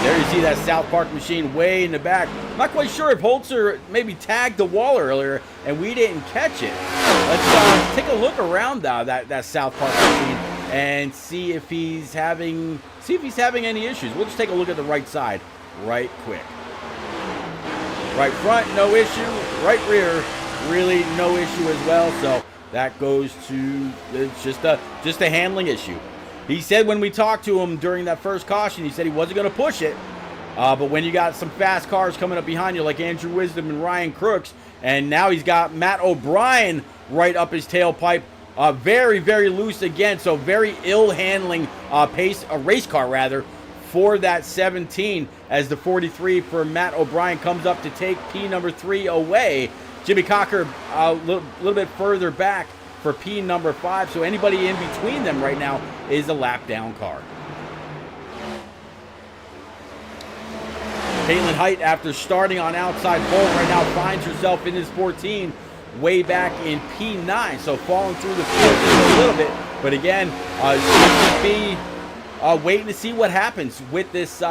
There you see that South Park machine way in the back. Not quite sure if Holzer maybe tagged the wall earlier and we didn't catch it. Let's take a look around that South Park machine and see if he's having any issues. We'll just take a look at the right side right quick. Right front, no issue. Right rear, really no issue as well. So that goes to, it's just a handling issue. He said when we talked to him during that first caution, he said he wasn't going to push it. But when you got some fast cars coming up behind you like Andrew Wisdom and Ryan Crooks, and now he's got Matt O'Brien right up his tailpipe, very, very loose again. So very ill handling race car rather, for that 17 as the 43 for Matt O'Brien comes up to take P number 3 away. Jimmy Cocker a little bit further back for P number 5, so anybody in between them right now is a lap down car. Caitlin Height, after starting on outside pole, right now finds herself in this 14 way back in P9, so falling through the field just a little bit. But again, be waiting to see what happens with this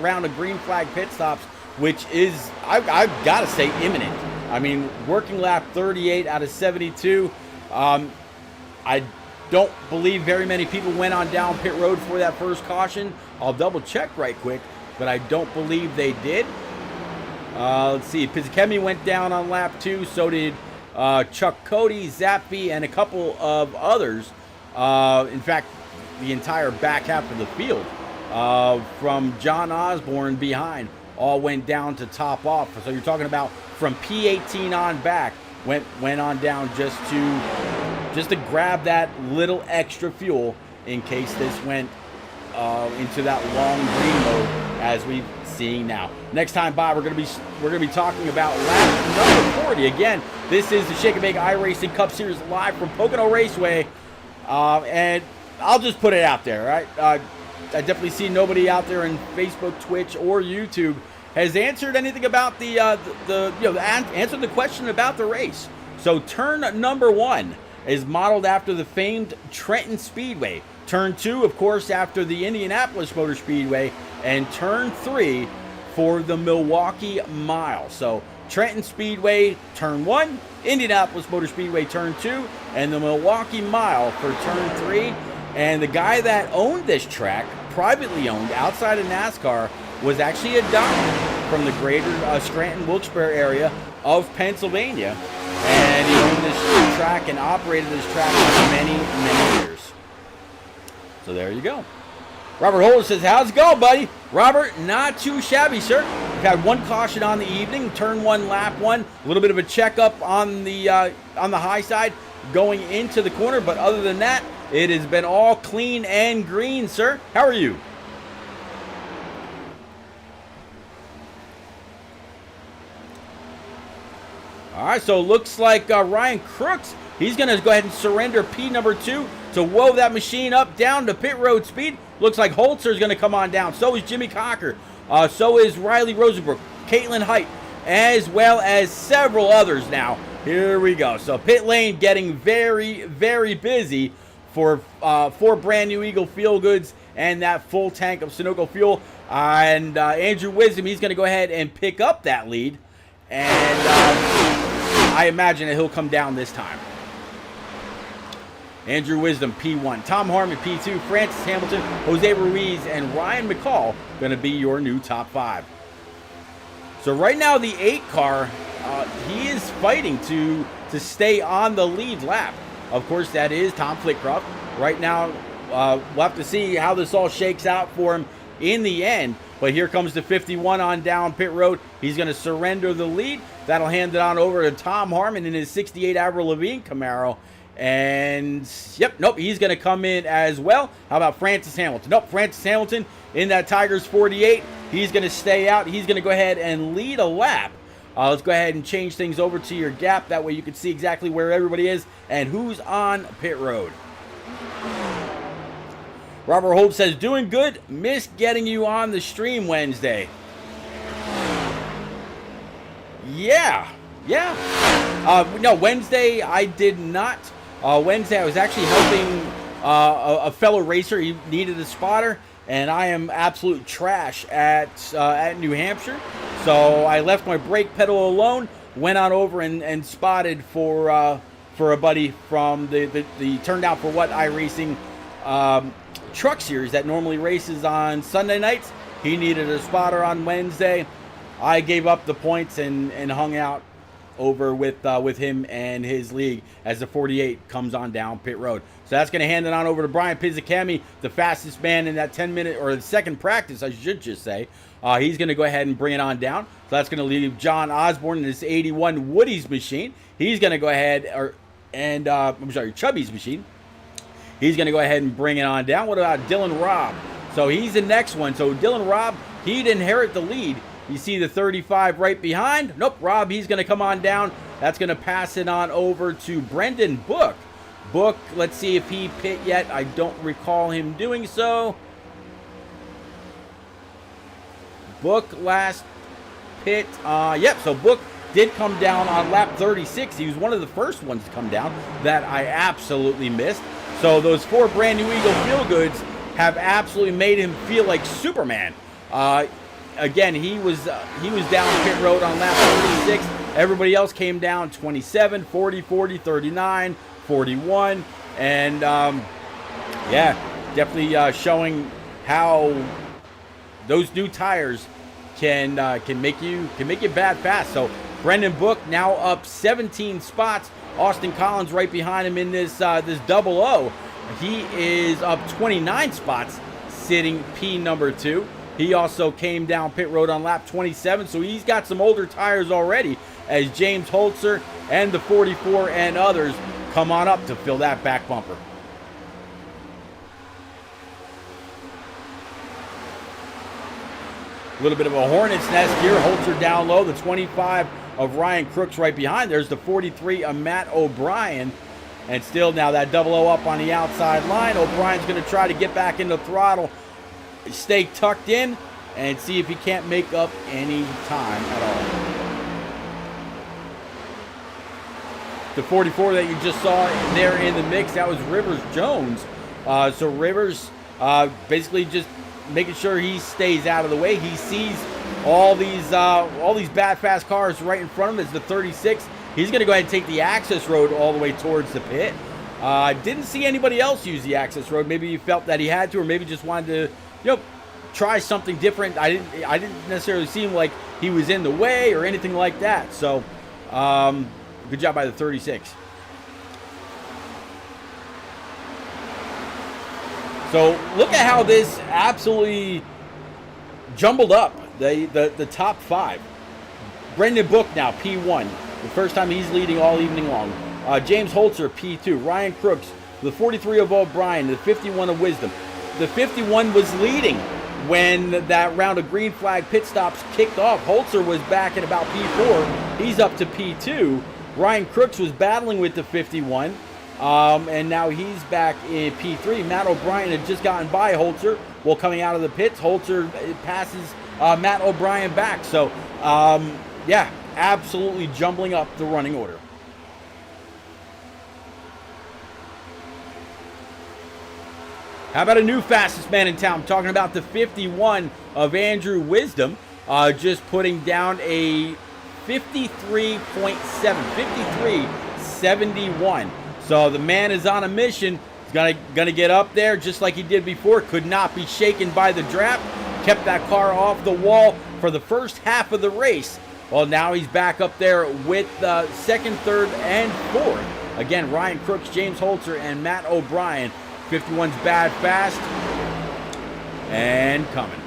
round of green flag pit stops, which is, I've got to say, imminent. I mean, working lap 38 out of 72. I don't believe very many people went on down pit road for that first caution. I'll double check right quick, but I don't believe they did. Let's see. Pizzichemi went down on lap 2. So did Chuck Cody, Zappi, and a couple of others. In fact, the entire back half of the field from John Osborne behind all went down to top off. So you're talking about from P18 on back, went on down just to grab that little extra fuel in case this went into that long green mode as we've seen now. Next time by, we're gonna be talking about lap number 40. Again, this is the Shake and Bake iRacing Cup Series live from Pocono Raceway, and I'll just put it out there, right? I definitely see nobody out there in Facebook, Twitch, or YouTube has answered anything about answered the question about the race. So turn number 1 is modeled after the famed Trenton Speedway. Turn 2, of course, after the Indianapolis Motor Speedway, and turn 3 for the Milwaukee Mile. So Trenton Speedway, turn 1, Indianapolis Motor Speedway, turn 2, and the Milwaukee Mile for turn 3. And the guy that owned this track, privately owned, outside of NASCAR, was actually adopted from the greater Scranton-Wilkes-Barre area of Pennsylvania. And he owned this track and operated this track for many, many years. So there you go. Robert Holder says, how's it going, buddy? Robert, not too shabby, sir. We've had one caution on the evening, turn 1, lap 1, a little bit of a checkup on the high side going into the corner, but other than that, it has been all clean and green, sir. How are you? All right, so it looks like Ryan Crooks, he's going to go ahead and surrender P number 2 to whoa that machine up down to pit road speed. Looks like Holzer is going to come on down. So is Jimmy Cocker. So is Riley Rosenbrook, Caitlin Height, as well as several others now. Here we go. So pit lane getting very, very busy for 4 brand new Eagle Feel Goods and that full tank of Sunoco fuel. And Andrew Wisdom, he's going to go ahead and pick up that lead. And I imagine that he'll come down this time. Andrew Wisdom, P1. Tom Harmon, P2. Francis Hamilton, Jose Ruiz, and Ryan McCall going to be your new top 5. So right now, the 8 car, he is fighting to stay on the lead lap. Of course, that is Tom Flitcroft. Right now, we'll have to see how this all shakes out for him in the end. But here comes the 51 on down pit road. He's going to surrender the lead. That'll hand it on over to Tom Harmon in his 68 Avril Lavigne Camaro. And, yep, nope, he's going to come in as well. How about Francis Hamilton? Nope, Francis Hamilton in that Tigers 48. He's going to stay out. He's going to go ahead and lead a lap. Let's go ahead and change things over to your gap. That way you can see exactly where everybody is and who's on pit road. Robert Holt says, doing good. Missed getting you on the stream Wednesday. Yeah. No, Wednesday I did not. Wednesday I was actually helping a fellow racer. He needed a spotter, and I am absolute trash at New Hampshire. So I left my brake pedal alone, went on over and spotted for a buddy from the Turned Out For What iRacing truck series that normally races on Sunday nights. He needed a spotter on Wednesday. I gave up the points and hung out over with him and his league as the 48 comes on down pit road. So that's going to hand it on over to Brian Pizzacami, the fastest man in that 10-minute, or the second practice, I should just say. He's going to go ahead and bring it on down. So that's going to leave John Osborne in this 81 Woody's machine. He's going to go ahead, Chubby's machine. He's going to go ahead and bring it on down. What about Dylan Robb? So he's the next one. So Dylan Robb, he'd inherit the lead. You see the 35 right behind. Nope, Rob, he's going to come on down. That's going to pass it on over to Brendan Book. Book, let's see if he pit yet. I don't recall him doing so. Book last pit. Yep, so Book did come down on lap 36. He was one of the first ones to come down that I absolutely missed. So those 4 brand new Eagle Feel Goods have absolutely made him feel like Superman. Again, he was down pit road on lap 36. Everybody else came down 27, 40, 40, 39, 41, and yeah, definitely showing how those new tires can make you bad fast. So Brendan Book now up 17 spots. Austin Collins right behind him in this double O. He is up 29 spots, sitting P number 2. He also came down pit road on lap 27, so he's got some older tires already as James Holzer and the 44 and others come on up to fill that back bumper. A little bit of a hornet's nest here. Holzer down low. The 25 of Ryan Crooks right behind. There's the 43 of Matt O'Brien. And still now that double O up on the outside line. O'Brien's going to try to get back in the throttle, stay tucked in, and see if he can't make up any time at all. The 44 that you just saw there in the mix, that was Rivers Jones. So Rivers basically just making sure he stays out of the way. He sees all these bad fast cars right in front of him. It's the 36. He's going to go ahead and take the access road all the way towards the pit. Didn't see anybody else use the access road. Maybe he felt that he had to, or maybe just wanted to, try something different. I didn't necessarily seem like he was in the way or anything like that. So, good job by the 36. So look at how this absolutely jumbled up the top 5. Brendan Book now, P1. The first time he's leading all evening long. James Holzer, P2. Ryan Crooks, the 43 of O'Brien, the 51 of Wisdom. The 51 was leading when that round of green flag pit stops kicked off. Holzer was back at about P4. He's up to P2. Ryan Crooks was battling with the 51. And now he's back in P3. Matt O'Brien had just gotten by Holzer while coming out of the pits. Holzer passes Matt O'Brien back. So, yeah, absolutely jumbling up the running order. How about a new fastest man in town? I'm talking about the 51 of Andrew Wisdom, just putting down a 53.7, 53.71. So the man is on a mission. He's gonna get up there just like he did before. Could not be shaken by the draft. Kept that car off the wall for the first half of the race. Well, now he's back up there with second, third, and fourth. Again, Ryan Crooks, James Holzer, and Matt O'Brien. 51's bad fast and coming.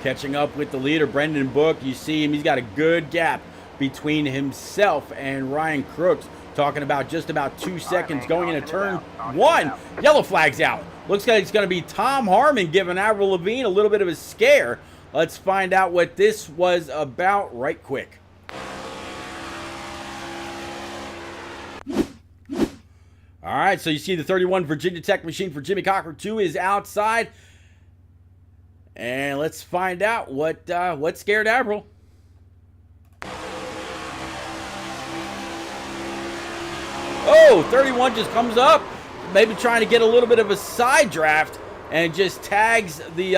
Catching up with the leader, Brendan Book. You see him, he's got a good gap between himself and Ryan Crooks. Talking about just about 2 seconds going into turn 1. Yellow flag's out. Looks like it's going to be Tom Harmon giving Avril Lavigne a little bit of a scare. Let's find out what this was about right quick. All right, so you see the 31 Virginia Tech machine for Jimmy Cocker 2 is outside. And let's find out what scared Avril. Oh, 31 just comes up, maybe trying to get a little bit of a side draft and just tags the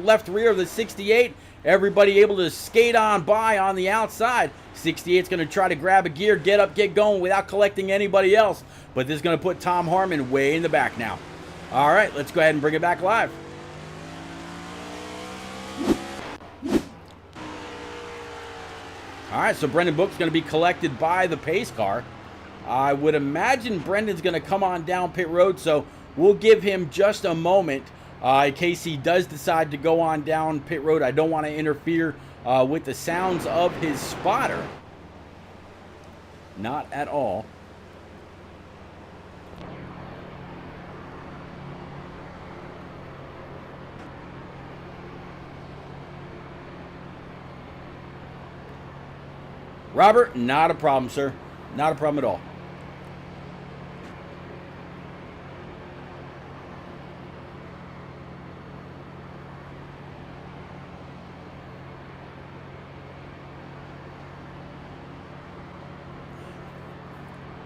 left rear of the 68. Everybody able to skate on by on the outside. 68's going to try to grab a gear, get up, get going without collecting anybody else. But this is going to put Tom Harmon way in the back now. All right, let's go ahead and bring it back live. All right, so Brendan Book's going to be collected by the pace car. I would imagine Brendan's going to come on down pit road, so we'll give him just a moment in case he does decide to go on down pit road. I don't want to interfere with the sounds of his spotter. Not at all. Robert, not a problem, sir. Not a problem at all.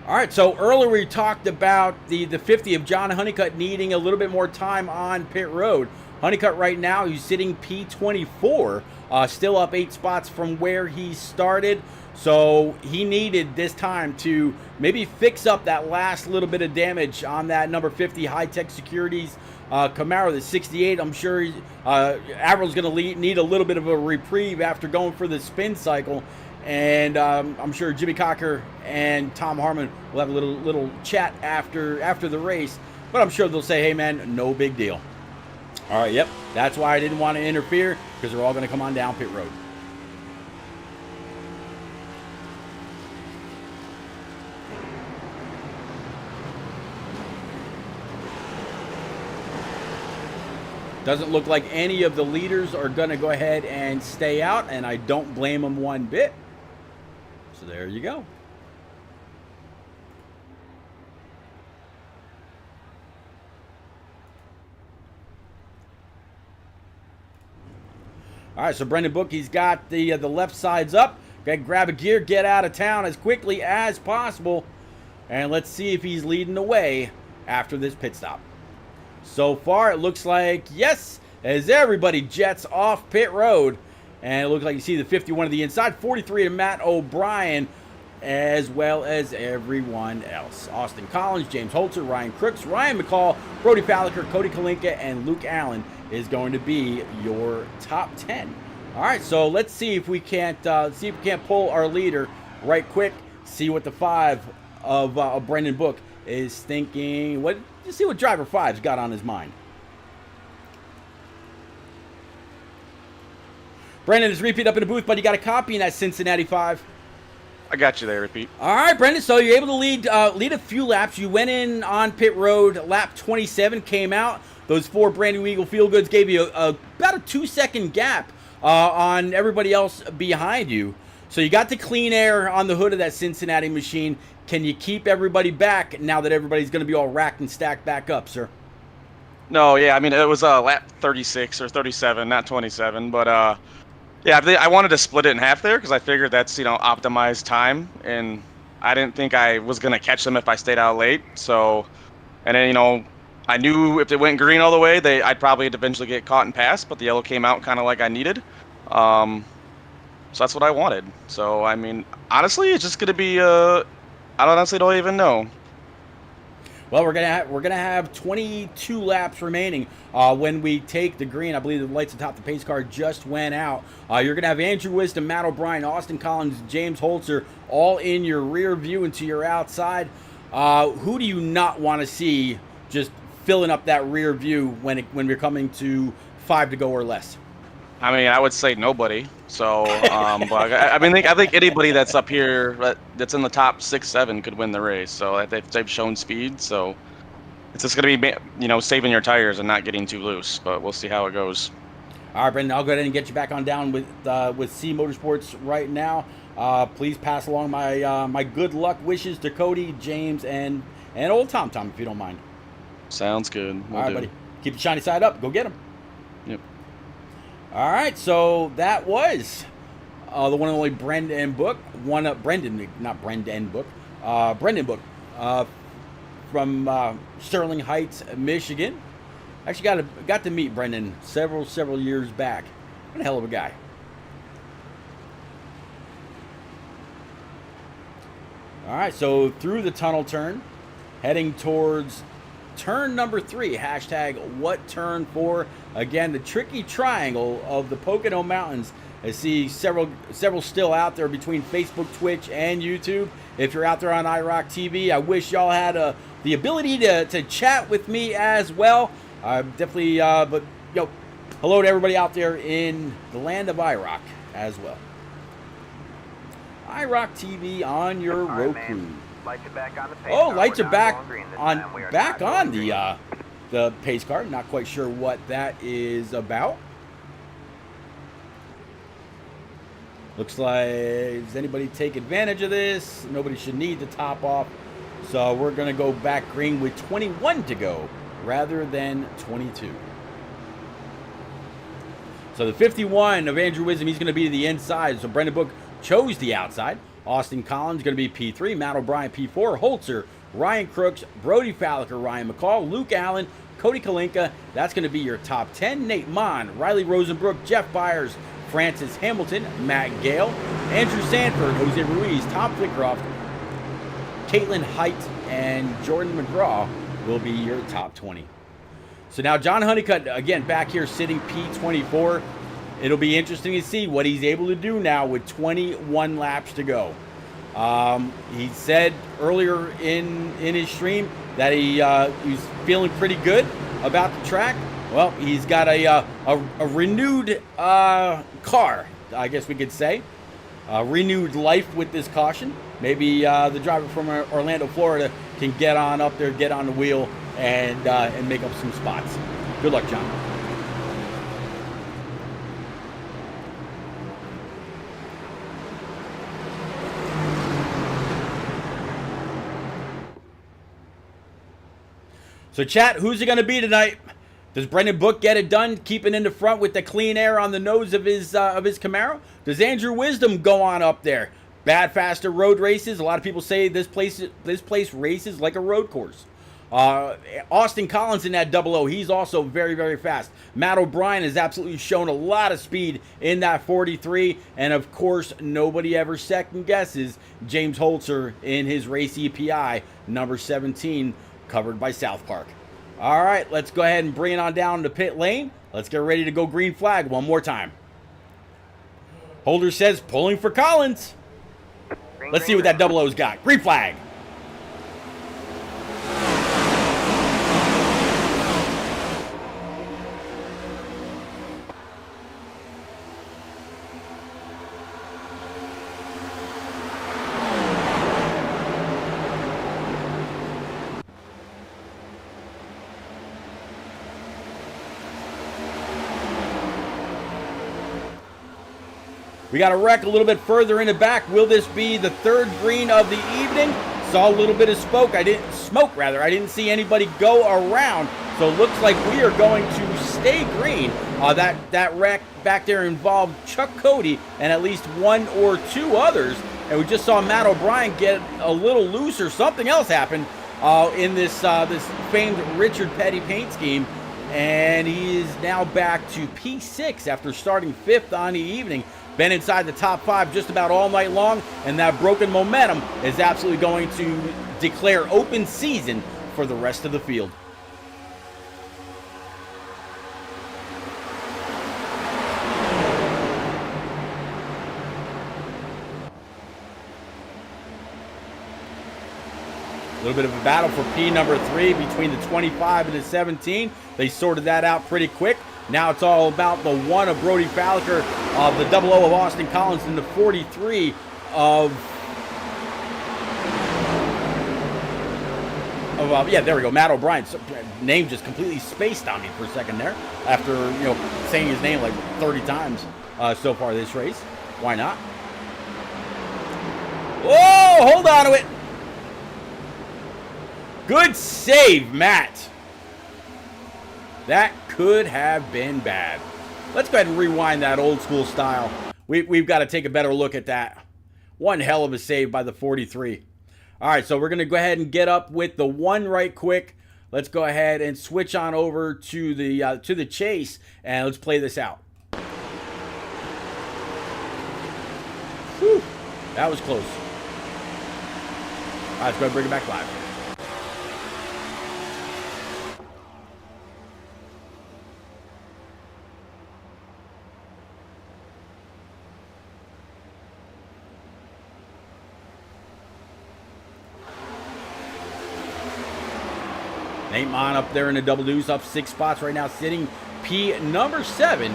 All right, so earlier we talked about the 50 of John Honeycutt needing a little bit more time on pit road. Honeycutt right now, he's sitting P24, still up 8 spots from where he started. So he needed this time to maybe fix up that last little bit of damage on that number 50 High-Tech Securities Camaro, the 68. I'm sure Avril's going to need a little bit of a reprieve after going for the spin cycle. And I'm sure Jimmy Cocker and Tom Harmon will have a little chat after the race. But I'm sure they'll say, hey, man, no big deal. All right, yep. That's why I didn't want to interfere, because they're all going to come on down pit road. Doesn't look like any of the leaders are going to go ahead and stay out, and I don't blame them one bit. So there you go. All right, so Brendan Book, he's got the left sides up. Okay, grab a gear, get out of town as quickly as possible, and let's see if he's leading the way after this pit stop. So far, it looks like, yes, as everybody jets off pit road. And it looks like you see the 51 to the inside, 43 to Matt O'Brien, as well as everyone else. Austin Collins, James Holzer, Ryan Crooks, Ryan McCall, Brody Falliker, Cody Kalinka, and Luke Allen is going to be your top 10. All right, so let's see if we can't pull our leader right quick. See what the 5 of Brendan Book is thinking. Just see what driver 5's got on his mind. Brendan is repeat up in the booth, but you got a copy in that Cincinnati 5. I got you there, repeat. All right, Brendan. So you're able to lead a few laps. You went in on pit road, lap 27, came out. Those 4 brand new Eagle Feel Goods gave you about a 2-second gap on everybody else behind you. So you got the clean air on the hood of that Cincinnati machine. Can you keep everybody back now that everybody's going to be all racked and stacked back up, sir? No, yeah, I mean, it was lap 36 or 37, not 27, but yeah, I wanted to split it in half there because I figured that's, optimized time, and I didn't think I was going to catch them if I stayed out late. So, and then, I knew if it went green all the way, I'd probably eventually get caught and pass, but the yellow came out kind of like I needed. So that's what I wanted. So, I mean, honestly, it's just going to be, I honestly don't even know. Well, we're gonna have 22 laps remaining when we take the green. I believe the lights atop the pace car just went out. You're gonna have Andrew Wisdom, Matt O'Brien, Austin Collins, James Holzer all in your rear view and to your outside. Who do you not want to see just filling up that rear view when we're coming to 5 to go or less? I mean, I would say nobody. So, but I think anybody that's up here that's in the top 6, 7 could win the race. So they've shown speed. So it's just going to be, saving your tires and not getting too loose. But we'll see how it goes. All right, Brendan, I'll go ahead and get you back on down with C Motorsports right now. Please pass along my good luck wishes to Cody, James, and old Tom if you don't mind. Sounds good. All right, buddy. Keep the shiny side up. Go get him. Yep. All right, so that was the one and only Brendan Book. Brendan Book from Sterling Heights, Michigan. Actually got to meet Brendan several years back. What a hell of a guy. All right, so through the tunnel turn, heading towards turn number 3, hashtag what turn 4. Again, the tricky triangle of the Pocono Mountains. I see several still out there between Facebook, Twitch, and YouTube. If you're out there on iRock TV, I wish y'all had the ability to chat with me as well. Definitely, but hello to everybody out there in the land of iRock as well. iRock TV on your Roku. Lights are back on the pace Oh, car. lights We're are not back going green this on time. We are back not on going the pace car. Not quite sure what that is about. Looks like, does anybody take advantage of this? Nobody should need to top off. So we're going to go back green with 21 to go rather than 22. So the 51 of Andrew Wisdom, he's going to be to the inside. So Brendan Book chose the outside. Austin Collins going to be P3. Matt O'Brien P4. Holzer, Ryan Crooks, Brody Falliker, Ryan McCall, Luke Allen, Cody Kalinka. That's going to be your top 10. Nate Mon, Riley Rosenbrook, Jeff Byers, Francis Hamilton, Matt Gale, Andrew Sanford, Jose Ruiz, Tom Flickroft, Caitlin Height, and Jordan McGraw will be your top 20. So now John Honeycutt, again, back here sitting P24. It'll be interesting to see what he's able to do now with 21 laps to go. He said earlier in his stream that he's feeling pretty good about the track. Well, he's got a renewed car, I guess we could say. Renewed life with this caution. Maybe the driver from Orlando, Florida can get on up there, get on the wheel, and make up some spots. Good luck, John. So, chat, who's it going to be tonight? Does Brendan Book get it done, keeping in the front with the clean air on the nose of his Camaro? Does Andrew Wisdom go on up there? Bad, faster road races. A lot of people say this place races like a road course. Austin Collins in that 00, he's also very, very fast. Matt O'Brien has absolutely shown a lot of speed in that 43. And of course, nobody ever second guesses James Holzer in his race EPI, number 17, covered by South Park. All right, let's go ahead and bring it on down to pit lane. Let's get ready to go green flag one more time. Holder says pulling for Collins. Green, Let's see green, what that green. 00's got. Green flag. We got a wreck a little bit further in the back. Will this be the third green of the evening? Saw a little bit of smoke. I didn't see anybody go around. So it looks like we are going to stay green. That wreck back there involved Chuck Cody and at least one or two others. And we just saw Matt O'Brien get a little loose, or something else happened in this famed Richard Petty paint scheme. And he is now back to P6 after starting 5th on the evening. Been inside the top 5 just about all night long, and that broken momentum is absolutely going to declare open season for the rest of the field. A little bit of a battle for P number 3 between the 25 and the 17. They sorted that out pretty quick. Now it's all about the 1 of Brody Falliker, the 00 of Austin Collins, and the 43 of yeah, there we go, Matt O'Brien. So, name just completely spaced on me for a second there after, saying his name like 30 times so far this race. Why not? Whoa, hold on to it. Good save, Matt. That could have been bad. Let's go ahead and rewind that old school style. We've got to take a better look at that. One hell of a save by the 43. All right, so we're going to go ahead and get up with the 1 right quick. Let's go ahead and switch on over to the chase, and let's play this out. Whew, that was close. All right, let's go ahead and bring it back live. Nate Mon up there in the double deuce, up 6 spots right now, sitting P number 7.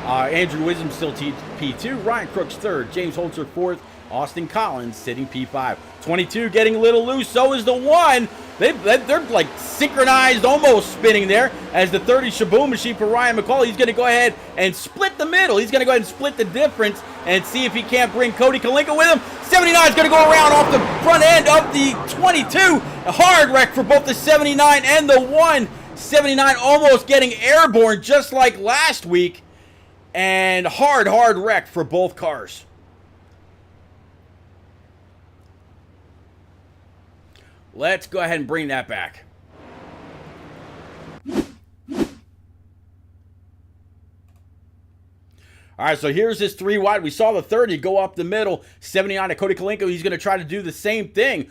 Andrew Wisdom still P2. Ryan Crooks 3rd. James Holzer 4th. Austin Collins sitting P5. 22 getting a little loose. So is the 1. They're like synchronized, almost spinning there. As the 30 Shaboom machine for Ryan McCall. He's going to go ahead and split the middle. He's going to go ahead and split the difference and see if he can't bring Cody Kalinka with him. 79 is going to go around off the front end of the 22. A hard wreck for both the 79 and the 1. 79 almost getting airborne just like last week. And hard wreck for both cars. Let's go ahead and bring that back. All right, so here's this 3 wide. We saw the 30 go up the middle. 79 to Cody Kalinka. He's going to try to do the same thing.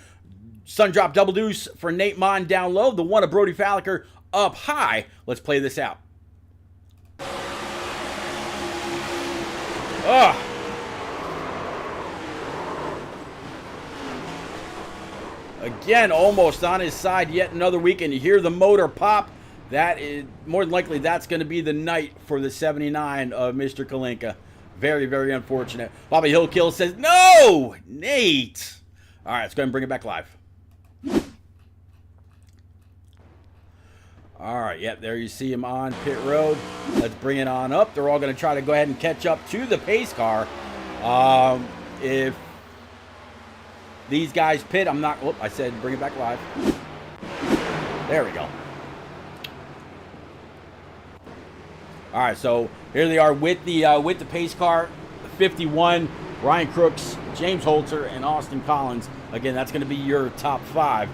Sun drop double deuce for Nate Mon down low. The 1 of Brody Falliker up high. Let's play this out. Ugh. Again, almost on his side yet another week, and you hear the motor pop. That is, more than likely, that's going to be the night for the 79 of Mr. Kalinka. Very, very unfortunate. Bobby Hillkill says, no, Nate. All right, let's go ahead and bring it back live. All right, yep, there you see him on pit road. Let's bring it on up. They're all going to try to go ahead and catch up to the pace car. If these guys pit, I'm not, I said bring it back live. There we go. All right, so here they are with the pace car, 51, Ryan Crooks, James Holzer, and Austin Collins. Again, that's going to be your top 5.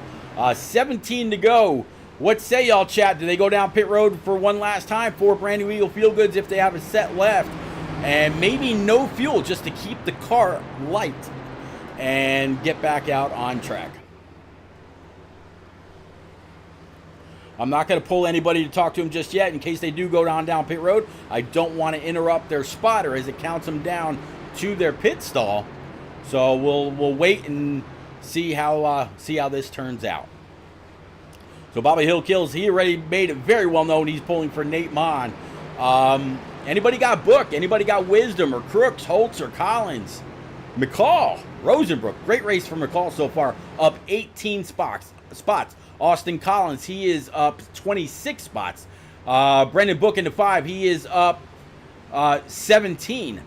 17 to go What say y'all, chat? Do they go down pit road for one last time for brand new Eagle Feel Goods if they have a set left? And maybe no fuel just to keep the car light and get back out on track. I'm not going to pull anybody to talk to them just yet in case they do go down pit road. I don't want to interrupt their spotter as it counts them down to their pit stall. So we'll wait and see how this turns out. So Bobby Hill Kills, he already made it very well known he's pulling for Nate Mon. Anybody got Book? Anybody got Wisdom or Crooks, Holtz or Collins? McCall, Rosenbrook, great race for McCall so far, up 18 spots. Austin Collins, he is up 26 spots. Brendan Book into 5, he is up 17.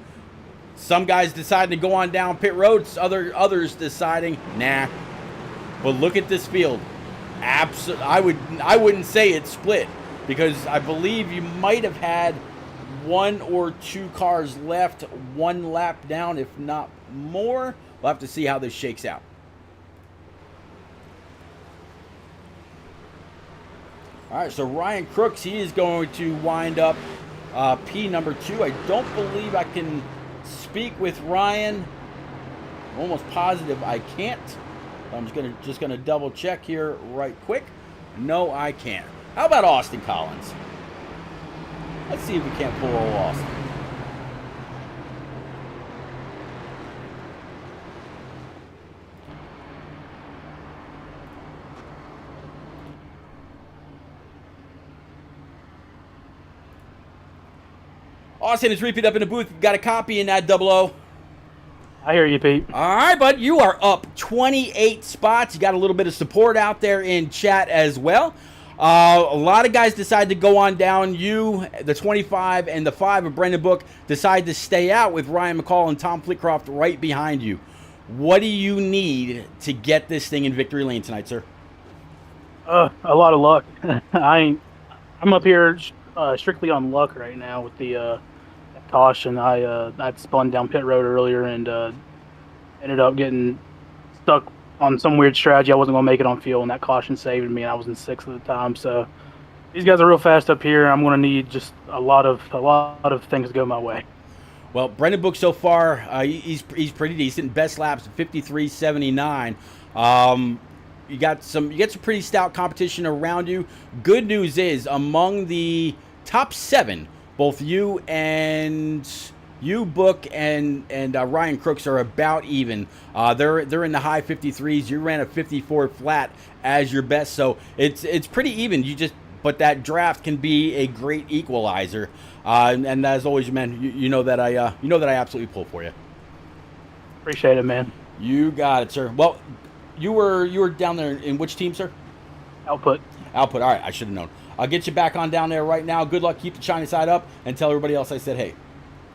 Some guys deciding to go on down pit roads, others deciding, nah. But look at this field. I wouldn't say it's split because I believe you might have had 1 or 2 cars left, 1 lap down, if not more. We'll have to see how this shakes out. All right, so Ryan Crooks, he is going to wind up P number 2. I don't believe I can speak with Ryan. I'm almost positive I can't. I'm just gonna double check here right quick. No, I can't. How about Austin Collins? Let's see if we can't pull old Austin. Austin is repeat up in the booth. Got a copy in that 00. I hear you, Pete. All right, bud. You are up 28 spots. You got a little bit of support out there in chat as well. A lot of guys decide to go on down. You, the 25 and the 5 of Brendan Book, decide to stay out with Ryan McCall and Tom Flitcroft right behind you. What do you need to get this thing in victory lane tonight, sir? A lot of luck. I'm up here strictly on luck right now with the caution. I spun down pit road earlier and ended up getting stuck on some weird strategy. I wasn't going to make it on fuel, and that caution saved me, and I was in 6th at the time. So these guys are real fast up here. I'm going to need just a lot of things to go my way. Well, Brendan Book so far, he's pretty decent. Best laps 53.79. You got some pretty stout competition around you. Good news is among the top 7, both you, Book, and Ryan Crooks are about even. They're in the high 53s. You ran a 54 flat as your best, so it's pretty even. But that draft can be a great equalizer. And as always, man, you know that I absolutely pull for you. Appreciate it, man. You got it, sir. Well, you were down there in which team, sir? Output. All right, I should have known. I'll get you back on down there right now. Good luck. Keep the shiny side up, and tell everybody else I said hey.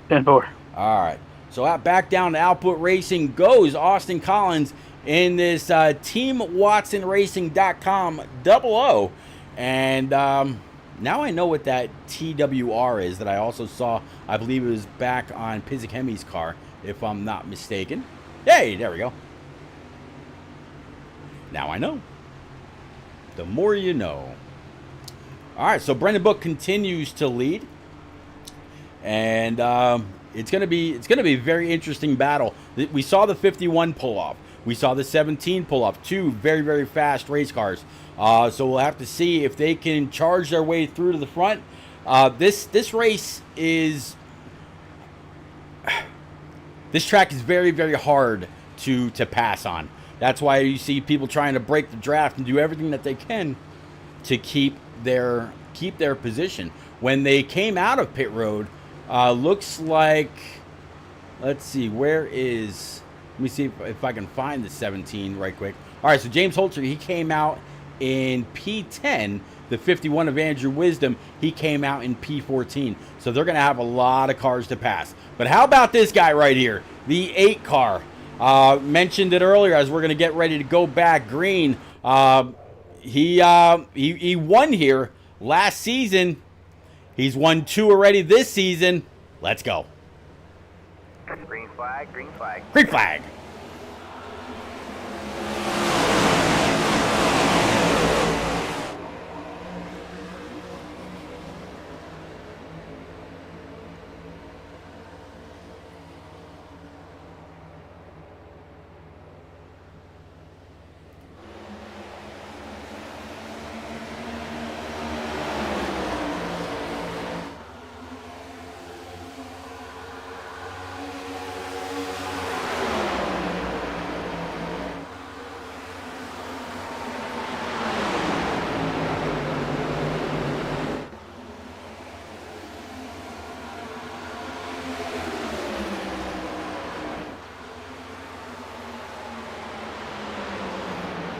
10-4. All right. So back down to Output Racing goes Austin Collins in this TeamWatsonRacing.com 00. And now I know what that TWR is that I also saw. I believe it was back on Pizzichemi's car, if I'm not mistaken. Hey, there we go. Now I know. The more you know. All right, so Brendan Book continues to lead, and it's gonna be a very interesting battle. We saw the 51 pull off. We saw the 17 pull off. 2 very, very fast race cars. So we'll have to see if they can charge their way through to the front. This race is. This track is very, very hard to pass on. That's why you see people trying to break the draft and do everything that they can to keep their position. When they came out of pit road, looks like, let's see, let me see if I can find the 17 right quick. All right, so James Holter, he came out in P10. The 51 of Andrew Wisdom, he came out in P14. So they're going to have a lot of cars to pass. But how about this guy right here, the 8 car? Mentioned it earlier as we're going to get ready to go back green. He won here last season. He's won 2 already this season. Let's go. Green flag, green flag. Green flag.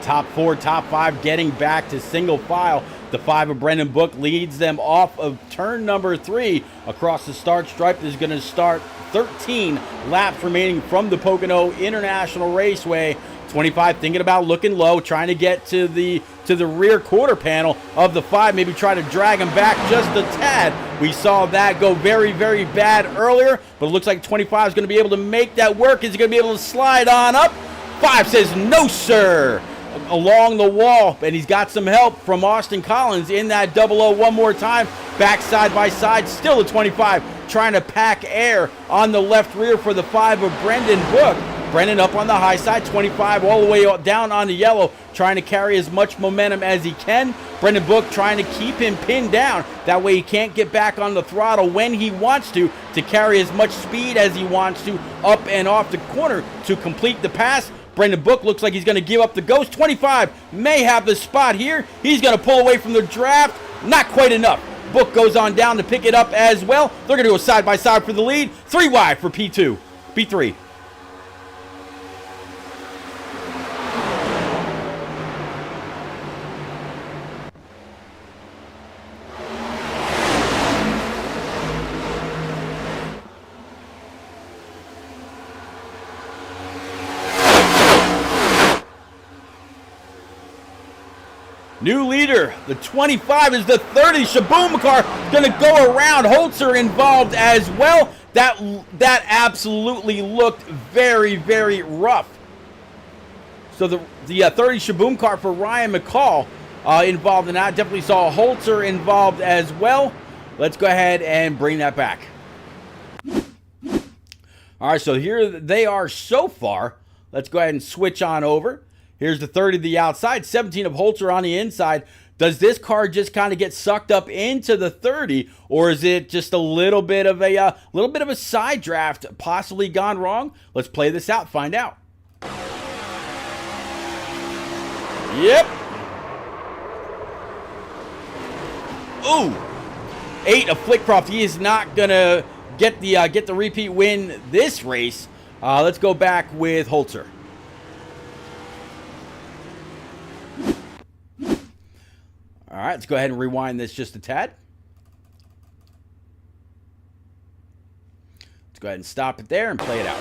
top 4, top 5 getting back to single file. The 5 of Brendan Book leads them off of turn number 3 across the start stripe. Is going to start 13 laps remaining from the Pocono International Raceway. 25 thinking about looking low, trying to get to the rear quarter panel of the 5, maybe try to drag him back just a tad. We saw that go very, very bad earlier, but it looks like 25 is going to be able to make that work. Is he going to be able to slide on up? 5 says no, sir, along the wall, and he's got some help from Austin Collins in that 00 one more time. Back side by side, still a 25, trying to pack air on the left rear for the 5 of Brendan Book. Brendan up on the high side, 25 all the way down on the yellow, trying to carry as much momentum as he can. Brendan Book trying to keep him pinned down. That way he can't get back on the throttle when he wants to carry as much speed as he wants to up and off the corner to complete the pass. Brendan Book looks like he's going to give up the ghost. 25 may have the spot here. He's going to pull away from the draft. Not quite enough. Book goes on down to pick it up as well. They're going to go side by side for the lead. 3 wide for P2. P3. New leader, the 25 is the 30. Shaboom-Makar going to go around. Holzer involved as well. That absolutely looked very, very rough. So the 30 Shaboom-Makar for Ryan McCall involved in that. Definitely saw Holzer involved as well. Let's go ahead and bring that back. All right, so here they are so far. Let's go ahead and switch on over. Here's the 30 to the outside, 17 of Holzer on the inside. Does this car just kind of get sucked up into the 30, or is it just a little bit of a side draft possibly gone wrong? Let's play this out, find out. Yep. Ooh. 8 of Flickcroft. He is not gonna get the repeat win this race. Let's go back with Holzer. All right, let's go ahead and rewind this just a tad. Let's go ahead and stop it there and play it out.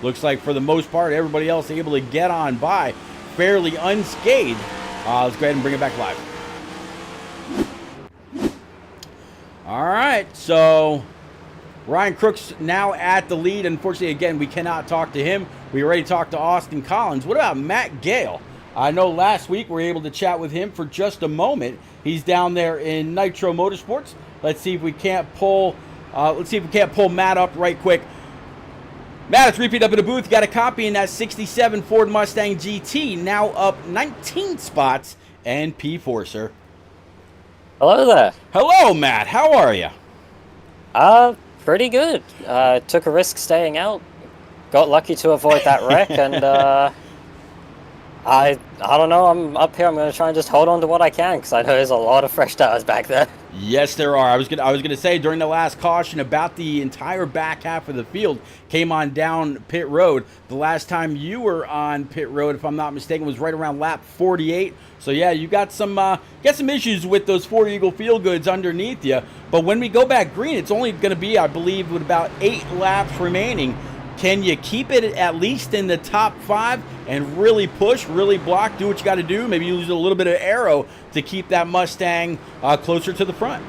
Looks like for the most part, everybody else able to get on by fairly unscathed. Let's go ahead and bring it back live. All right, so Ryan Crook's now at the lead. Unfortunately, again, we cannot talk to him. We already talked to Austin Collins. What about Matt Gale? I know last week we were able to chat with him for just a moment. He's down there in Nitro Motorsports. Let's see if we can't pull. Matt up right quick. Matt, it's repeat up in the booth. Got a copy in that 67 Ford Mustang GT, now up 19 spots and P4, sir. Hello there. Hello, Matt. How are you? Pretty good. Took a risk staying out. Got lucky to avoid that wreck, and I don't know. I'm up here. I'm going to try and just hold on to what I can, because I know there's a lot of fresh tires back there. Yes, there are. I was gonna say during the last caution, about the entire back half of the field came on down pit road. The last time you were on pit road, if I'm not mistaken, was right around lap 48. So yeah, you got some issues with those 4 Eagle Feel Goods underneath you. But when we go back green, it's only going to be, I believe, with about 8 laps remaining. Can you keep it at least in the top 5 and really push, really block, do what you got to do? Maybe use a little bit of aero to keep that Mustang closer to the front.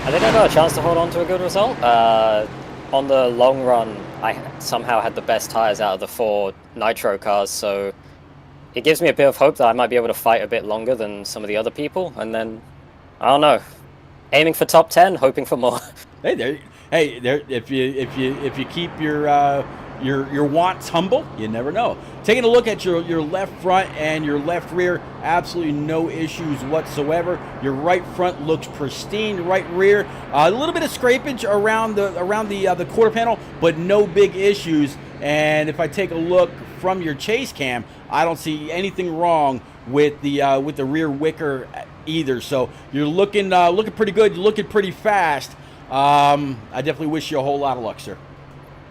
I think I got a chance to hold on to a good result. On the long run, I somehow had the best tires out of the 4 Nitro cars, so it gives me a bit of hope that I might be able to fight a bit longer than some of the other people. And then, I don't know, aiming for top 10, hoping for more. If you keep your wants humble, you never know. Taking a look at your left front and your left rear, absolutely no issues whatsoever. Your right front looks pristine. Right rear, a little bit of scrapage around the quarter panel, but no big issues. And if I take a look from your chase cam, I don't see anything wrong with the rear wicker either. So you're looking pretty good. You're looking pretty fast. I definitely wish you a whole lot of luck, sir.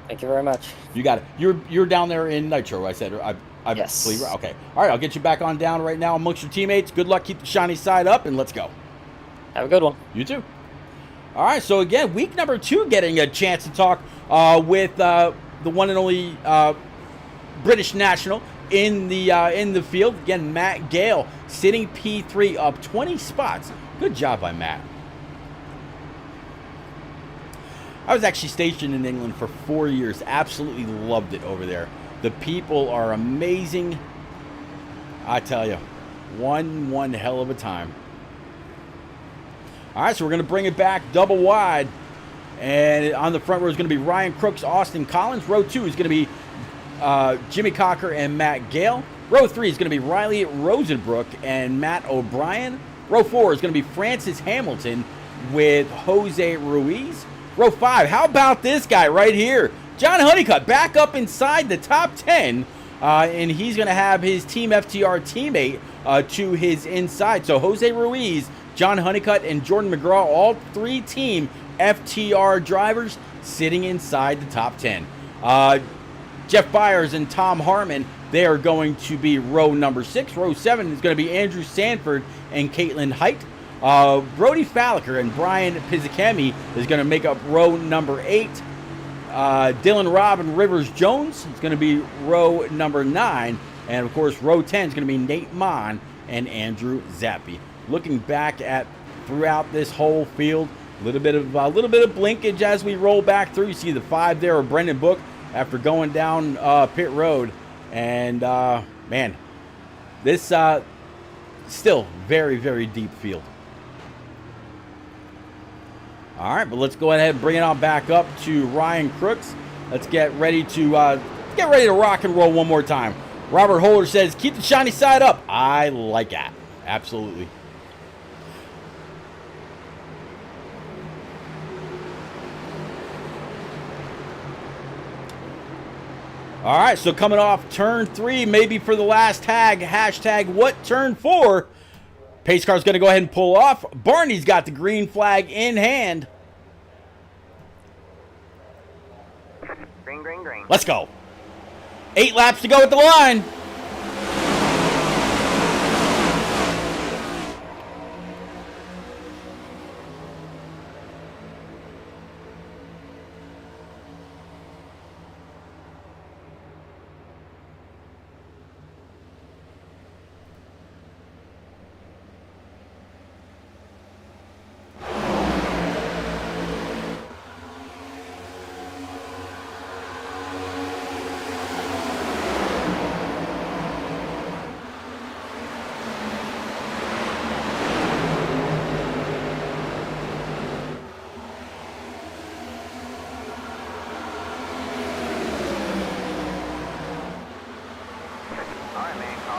Thank you very much. You got it. You're down there in Nitro, I said. I Yes. believe. Okay. All right, I'll get you back on down right now amongst your teammates. Good luck. Keep the shiny side up, and let's go. Have a good one. You too. All right, so again, week number 2, getting a chance to talk with the one and only British national in the field. Again, Matt Gale sitting P3, up 20 spots. Good job by Matt. I was actually stationed in England for 4 years. Absolutely loved it over there. The people are amazing. I tell you, one hell of a time. All right, so we're going to bring it back double wide. And on the front row is going to be Ryan Crooks, Austin Collins. Row 2 is going to be Jimmy Cocker and Matt Gale. Row 3 is going to be Riley Rosenbrook and Matt O'Brien. Row 4 is going to be Francis Hamilton with Jose Ruiz. Row 5, how about this guy right here? John Honeycutt back up inside the top 10. And he's going to have his Team FTR teammate to his inside. So Jose Ruiz, John Honeycutt, and Jordan McGraw, all 3 Team FTR drivers sitting inside the top 10. Jeff Byers and Tom Harmon, they are going to be row number 6. Row 7 is going to be Andrew Sanford and Caitlin Height. Brody Falliker and Brian Pizzichemi is going to make up row number 8. Dylan Robb and Rivers Jones is going to be row number 9. And, of course, row 10 is going to be Nate Mon and Andrew Zappi. Looking back at throughout this whole field, a little bit of blinkage as we roll back through. You see the 5 there of Brendan Book after going down pit road. And, man, this still very, very deep field. All right, but let's go ahead and bring it on back up to Ryan Crooks. Let's get ready to rock and roll one more time. Robert Holder says, keep the shiny side up. I like that. Absolutely. All right, so coming off turn 3, maybe for the last tag, hashtag what turn 4. Pace car's going to go ahead and pull off. Barney's got the green flag in hand. Green, green, green. Let's go. 8 laps to go at the line.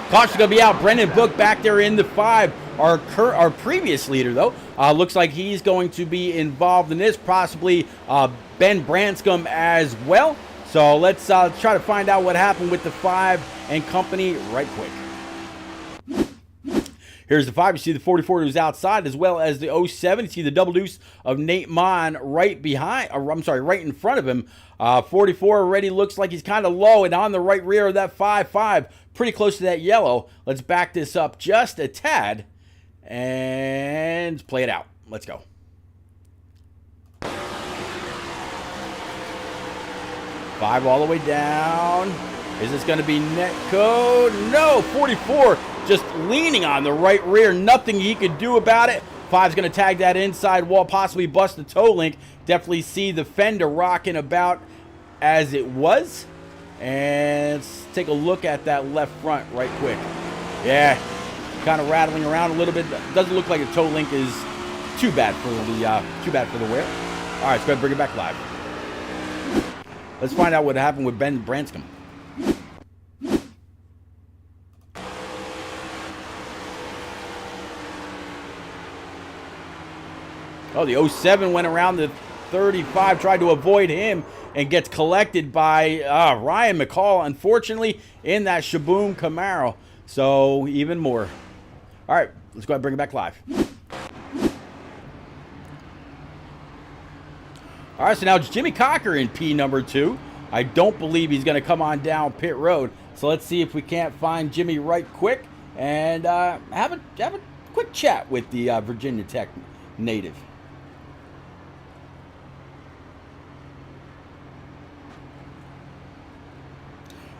Caution's going to be out. Brendan Book back there in the 5. Our previous leader, though, looks like he's going to be involved in this, possibly Ben Branscombe as well. So let's try to find out what happened with the 5 and company right quick. Here's the 5. You see the 44 who's outside, as well as the 07. You see the double deuce of Nate Mon right behind, right in front of him. 44 already looks like he's kind of low and on the right rear of that 5-5. Pretty close to that yellow. Let's back this up just a tad and play it out. Let's go. 5 all the way down. Is this going to be net code? No, 44 just leaning on the right rear. Nothing he could do about it. 5's going to tag that inside wall, possibly bust the toe link. Definitely see the fender rocking about as it was. And let's take a look at that left front right quick. Yeah, kind of rattling around a little bit. Doesn't look like a toe link is too bad for the wear. All right, let's go ahead and bring it back live. Let's find out what happened with Ben Branscombe. Oh, the 07 went around the 35, tried to avoid him and gets collected by Ryan McCall, unfortunately, in that Shaboom Camaro. So even more. All right, let's go ahead and bring it back live. All right, so now it's Jimmy Cocker in P number 2. I don't believe he's going to come on down pit road. So let's see if we can't find Jimmy right quick and have a quick chat with the Virginia Tech native.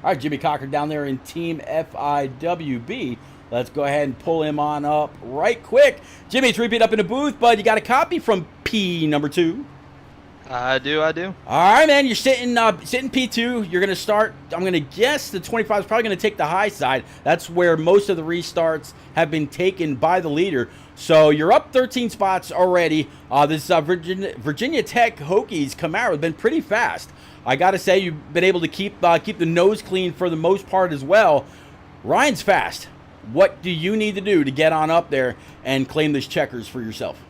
All right, Jimmy Cocker down there in Team FIWB. Let's go ahead and pull him on up right quick. Jimmy, 3-peat up in the booth, bud. You got a copy from P number 2? I do. All right, man. You're sitting P2. You're going to start. I'm going to guess the 25 is probably going to take the high side. That's where most of the restarts have been taken by the leader. So you're up 13 spots already. This Virginia Tech Hokies Camaro has been pretty fast. I got to say, you've been able to keep the nose clean for the most part as well. Ryan's fast. What do you need to do to get on up there and claim this checkers for yourself?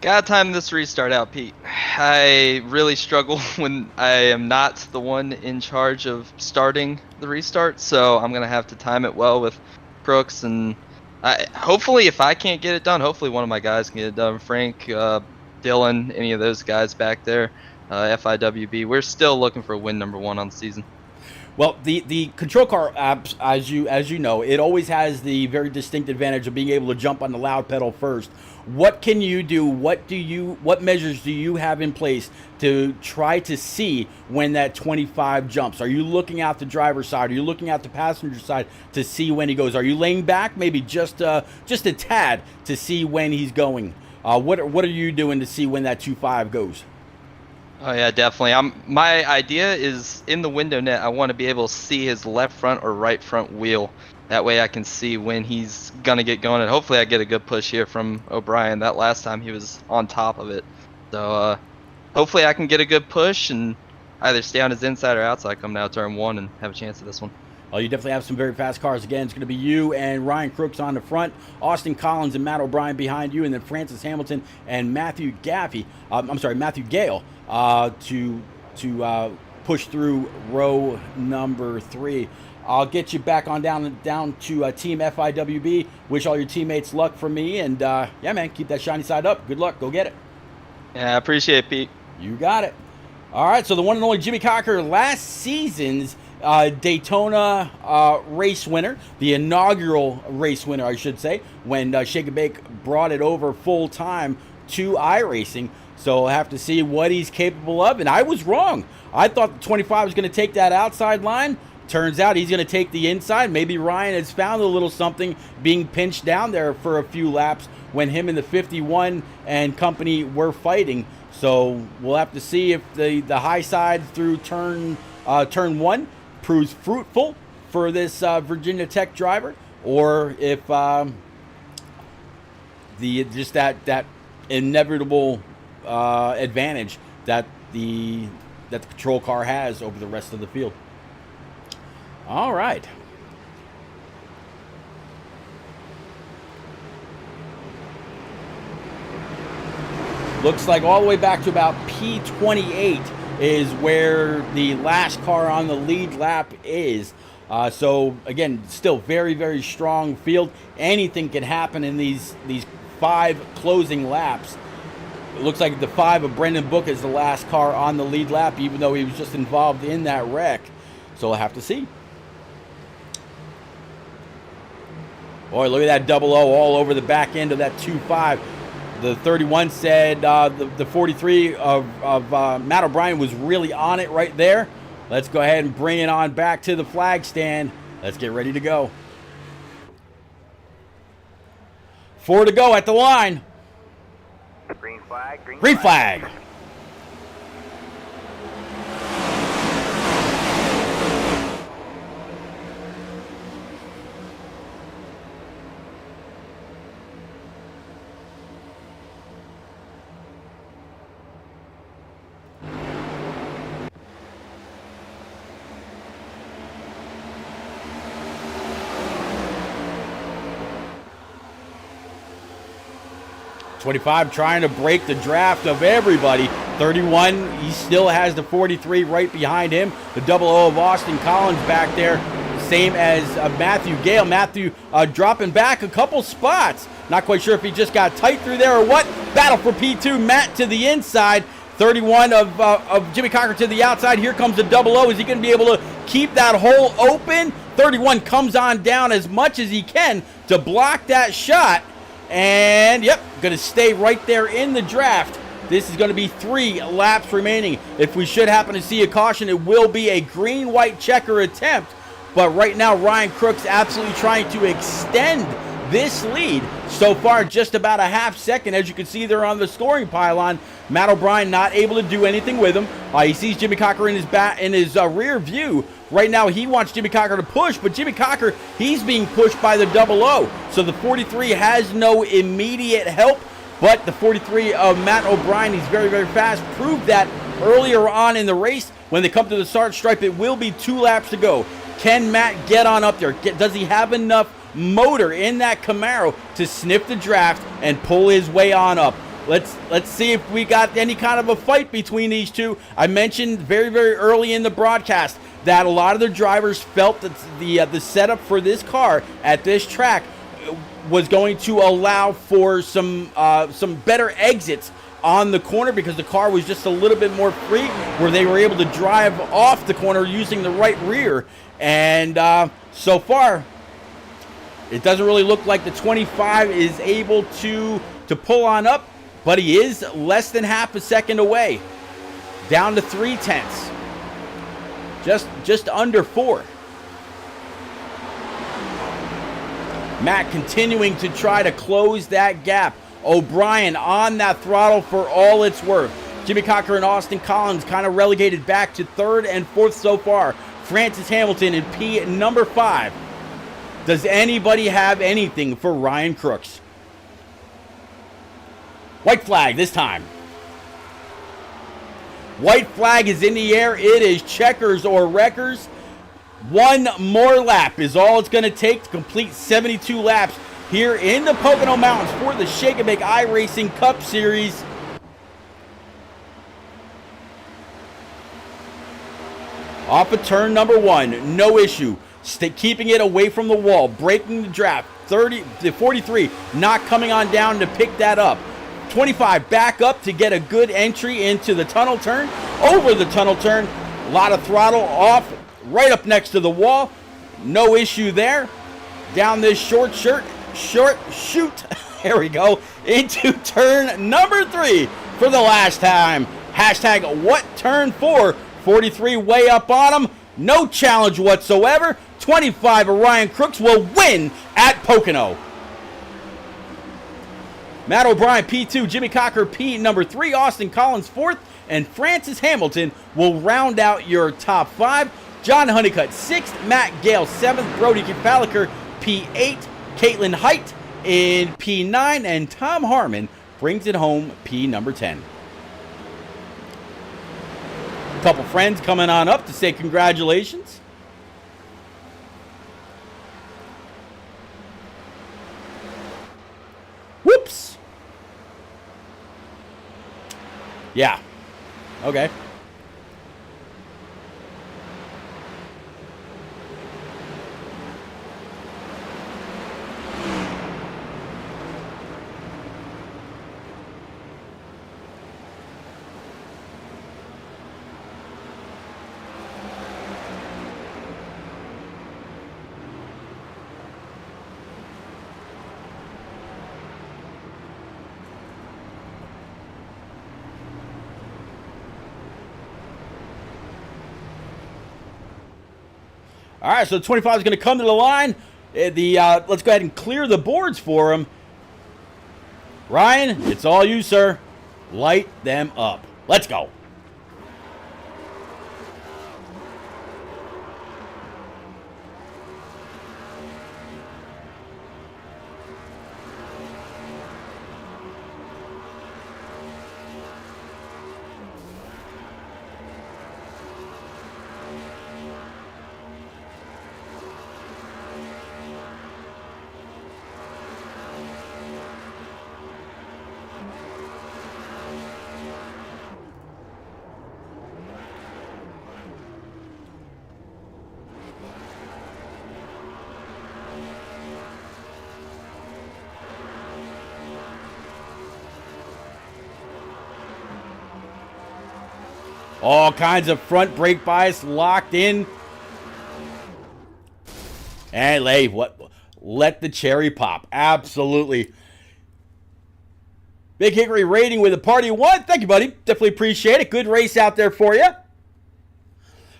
Gotta time this restart out, Pete. I really struggle when I am not the one in charge of starting the restart, so I'm gonna have to time it well with Crooks, and hopefully if I can't get it done, hopefully one of my guys can get it done. Frank, Dylan, any of those guys back there, FIWB. We're still looking for win number 1 on the season. Well, the control car apps, as you know, it always has the very distinct advantage of being able to jump on the loud pedal first. What can you do? What measures do you have in place to try to see when that 25 jumps? Are you looking out the driver's side? Are you looking out the passenger side to see when he goes? Are you laying back maybe just a tad to see when he's going? What are you doing to see when that 25 goes? Oh yeah, definitely. My idea is in the window net, I want to be able to see his left front or right front wheel. That way I can see when he's going to get going, and hopefully I get a good push here from O'Brien. That last time he was on top of it. So hopefully I can get a good push and either stay on his inside or outside come down turn 1 and have a chance at this one. Oh, you definitely have some very fast cars. Again, it's going to be you and Ryan Crooks on the front, Austin Collins and Matt O'Brien behind you, and then Francis Hamilton and Matthew Gale to push through row number 3. I'll get you back on down to Team FIWB. Wish all your teammates luck from me, and yeah, man, keep that shiny side up. Good luck. Go get it. Yeah, I appreciate it, Pete. You got it. All right, so the one and only Jimmy Cocker, last season's Daytona race winner, the inaugural race winner, I should say, when Shake and Bake brought it over full time to iRacing. So we'll have to see what he's capable of. And I was wrong. I thought the 25 was going to take that outside line. Turns out he's going to take the inside. Maybe Ryan has found a little something being pinched down there for a few laps when him and the 51 and company were fighting. So we'll have to see if the high side through turn 1 proves fruitful for this Virginia Tech driver, or if that inevitable advantage that the control car has over the rest of the field. All right. Looks like all the way back to about P28 is where the last car on the lead lap is. So again, still very, very strong field. Anything can happen in these 5 closing laps. It looks like the 5 of Brendan Book is the last car on the lead lap, even though he was just involved in that wreck. So we'll have to see. Boy, look at that 00 all over the back end of that 25. The 31 said the 43 of Matt O'Brien was really on it right there. Let's go ahead and bring it on back to the flag stand. Let's get ready to go. 4 to go at the line. Green flag. Green flag. 25 trying to break the draft of everybody. 31, he still has the 43 right behind him. The 00 of Austin Collins back there, same as Matthew Gale. Matthew dropping back a couple spots. Not quite sure if he just got tight through there or what. Battle for P2, Matt to the inside. 31 of Jimmy Cocker to the outside. Here comes the 00. Is he going to be able to keep that hole open? 31 comes on down as much as he can to block that shot. And, yep, going to stay right there in the draft. This is going to be 3 laps remaining. If we should happen to see a caution, it will be a green-white checker attempt. But right now, Ryan Crooks absolutely trying to extend this lead. So far, just about a half second. As you can see there on the scoring pylon, Matt O'Brien not able to do anything with him. He sees Jimmy Cocker in his rear view. Right now, he wants Jimmy Cocker to push, but Jimmy Cocker, he's being pushed by the 00. So the 43 has no immediate help, but the 43 of Matt O'Brien, he's very, very fast. Proved that earlier on in the race. When they come to the start stripe, it will be 2 laps to go. Can Matt get on up there? Does he have enough motor in that Camaro to sniff the draft and pull his way on up? Let's see if we got any kind of a fight between these two. I mentioned very, very early in the broadcast that a lot of the drivers felt that the setup for this car at this track was going to allow for some better exits on the corner because the car was just a little bit more free, where they were able to drive off the corner using the right rear. And so far, it doesn't really look like the 25 is able to pull on up, but he is less than half a second away. Down to 0.3. Just under 4. Matt continuing to try to close that gap. O'Brien on that throttle for all it's worth. Jimmy Cocker and Austin Collins kind of relegated back to 3rd and 4th so far. Francis Hamilton in P number 5. Does anybody have anything for Ryan Crooks? White flag this time. White flag is in the air. It is checkers or wreckers. 1 more lap is all it's going to take to complete 72 laps here in the Pocono Mountains for the Shake and Bake iRacing Cup Series. Off of turn number 1, no issue. Keeping it away from the wall, breaking the draft. 43 not coming on down to pick that up. 25 back up to get a good entry into the tunnel turn. Over the tunnel turn, a lot of throttle off, right up next to the wall. No issue there. Down this short shoot. There we go. Into turn number 3 for the last time. Hashtag what turn 4. 43 way up on him. No challenge whatsoever. 25 of Ryan Crooks will win at Pocono. Matt O'Brien, P2. Jimmy Cocker, P number 3. Austin Collins, 4th. And Francis Hamilton will round out your top 5. John Honeycutt, 6th. Matt Gale, 7th. Brody Kefaliker, P8. Caitlin Height in P9. And Tom Harmon brings it home, P number 10. A couple friends coming on up to say congratulations. Whoops. Yeah. Okay. All right, so 25 is going to come to the line. Let's go ahead and clear the boards for him. Ryan, it's all you, sir. Light them up. Let's go. All kinds of front brake bias locked in. And let the cherry pop. Absolutely. Big Hickory rating with a party of 1. Thank you, buddy. Definitely appreciate it. Good race out there for you.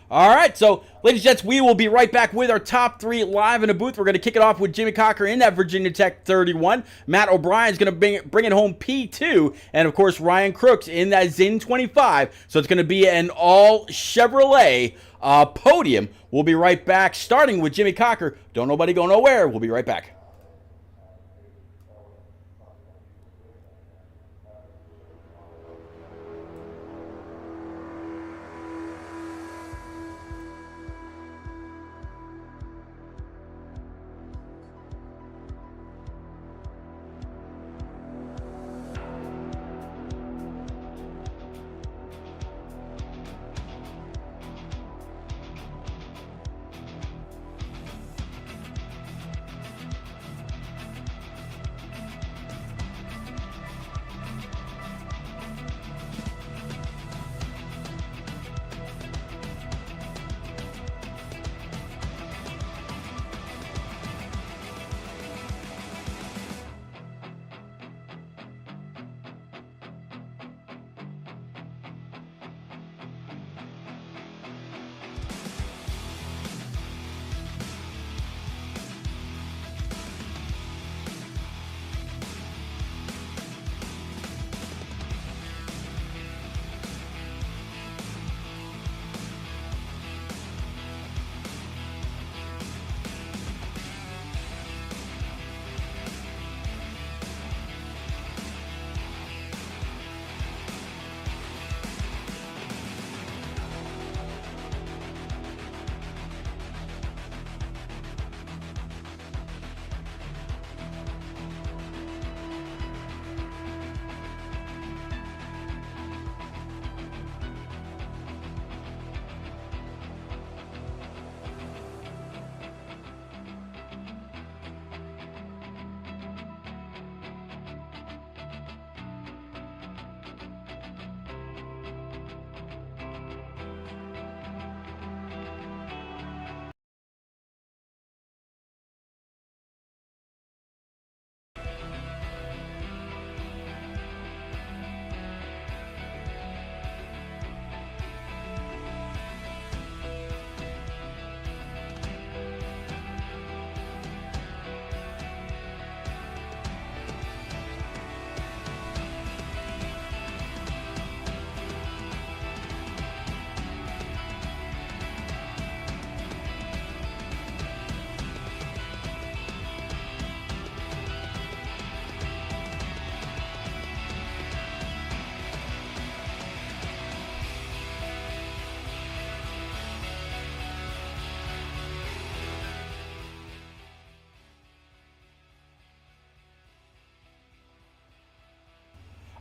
All right, so ladies and gents, we will be right back with our top 3 live in the booth. We're going to kick it off with Jimmy Cocker in that Virginia Tech 31. Matt O'Brien's going to bring it home P2. And, of course, Ryan Crooks in that Zin 25. So it's going to be an all Chevrolet podium. We'll be right back, starting with Jimmy Cocker. Don't nobody go nowhere. We'll be right back.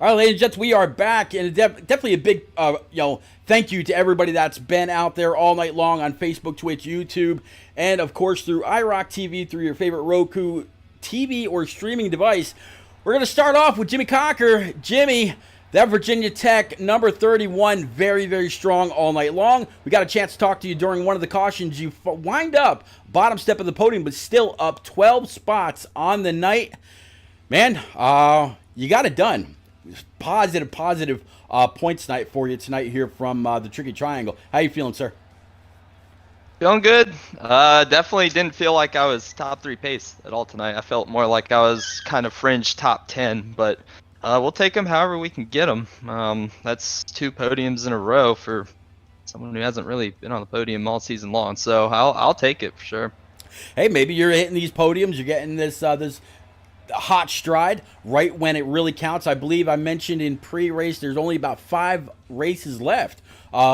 All right, ladies and gents, we are back, and definitely a big, thank you to everybody that's been out there all night long on Facebook, Twitch, YouTube, and of course through iRock TV, through your favorite Roku TV or streaming device. We're going to start off with Jimmy Cocker. Jimmy, that Virginia Tech number 31, very, very strong all night long. We got a chance to talk to you during one of the cautions. You wind up bottom step of the podium, but still up 12 spots on the night. Man, you got it done. Positive points night for you tonight here from the Tricky Triangle. How you feeling, sir? Feeling good. Definitely didn't feel like I was top 3 pace at all tonight. I felt more like I was kind of fringe top 10, but we'll take them however we can get them. That's 2 podiums in a row for someone who hasn't really been on the podium all season long, so I'll take it for sure. Hey, maybe you're hitting these podiums, you're getting this hot stride right when it really counts. I believe I mentioned in pre-race there's only about 5 races left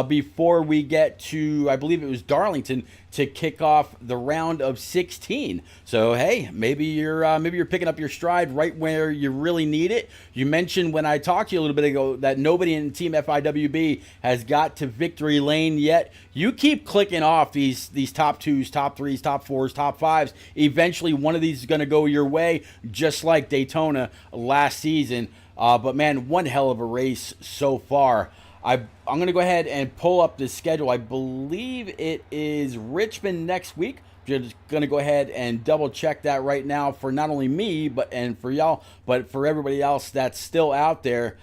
before we get to, I believe it was Darlington, to kick off the round of 16. So hey, maybe you're picking up your stride right where you really need it. You mentioned when I talked to you a little bit ago that nobody in Team FIWB has got to victory lane yet. You keep clicking off these top 2s, top 3s, top 4s, top 5s. Eventually one of these is going to go your way, just like Daytona last season. But man, one hell of a race so far. I'm going to go ahead and pull up the schedule. I believe it is Richmond next week. Just going to go ahead and double check that right now for not only me and for y'all, but for everybody else that's still out there.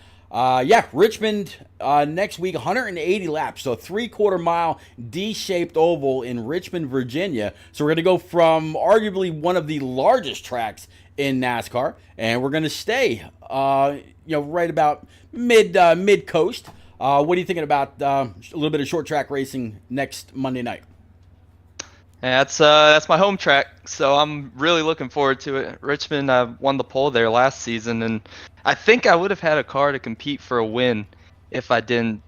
Richmond next week, 180 laps, so 3/4 mile D-shaped oval in Richmond, Virginia. So we're going to go from arguably one of the largest tracks in NASCAR, and we're going to stay, right about mid coast. What are you thinking about a little bit of short track racing next Monday night? That's my home track, so I'm really looking forward to it. Richmond, I won the pole there last season, and I think I would have had a car to compete for a win if I didn't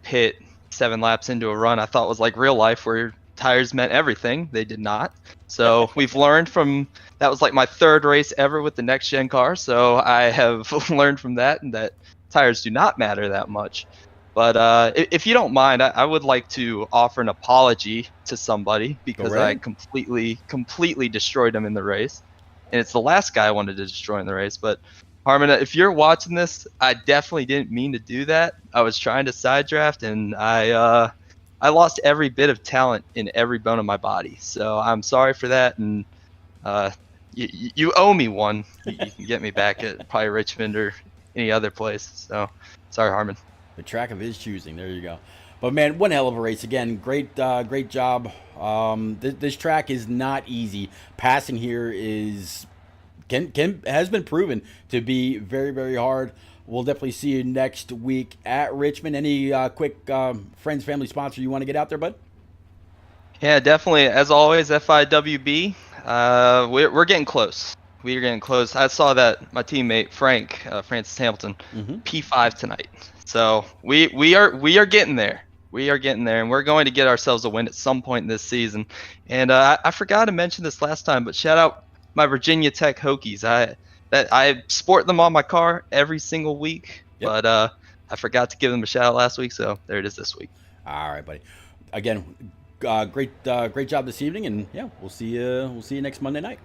pit 7 laps into a run. I thought it was like real life where tires meant everything. They did not. So we've learned from that. Was like my 3rd race ever with the next gen car, so I have learned from that, and that tires do not matter that much. But if you don't mind, I would like to offer an apology to somebody because I completely destroyed him in the race. And it's the last guy I wanted to destroy in the race. But Harmon, if you're watching this, I definitely didn't mean to do that. I was trying to side draft, and I lost every bit of talent in every bone of my body. So I'm sorry for that, and you owe me one. You can get me back at probably Richmond or any other place. So sorry, Harmon. The track of his choosing. There you go. But man, one hell of a race again. Great job. This track is not easy. Passing here has been proven to be very, very hard. We'll definitely see you next week at Richmond. Any quick friends, family, sponsor you want to get out there, bud? Yeah, definitely. As always, FIWB. We're getting close. We're getting close. I saw that my teammate Francis Hamilton, P5 tonight. So we are getting there. We are getting there, and we're going to get ourselves a win at some point in this season. And I forgot to mention this last time, but shout out my Virginia Tech Hokies. I sport them on my car every single week, but I forgot to give them a shout out last week, so there it is this week. All right, buddy. Again, great job this evening, and yeah, we'll see you next Monday night.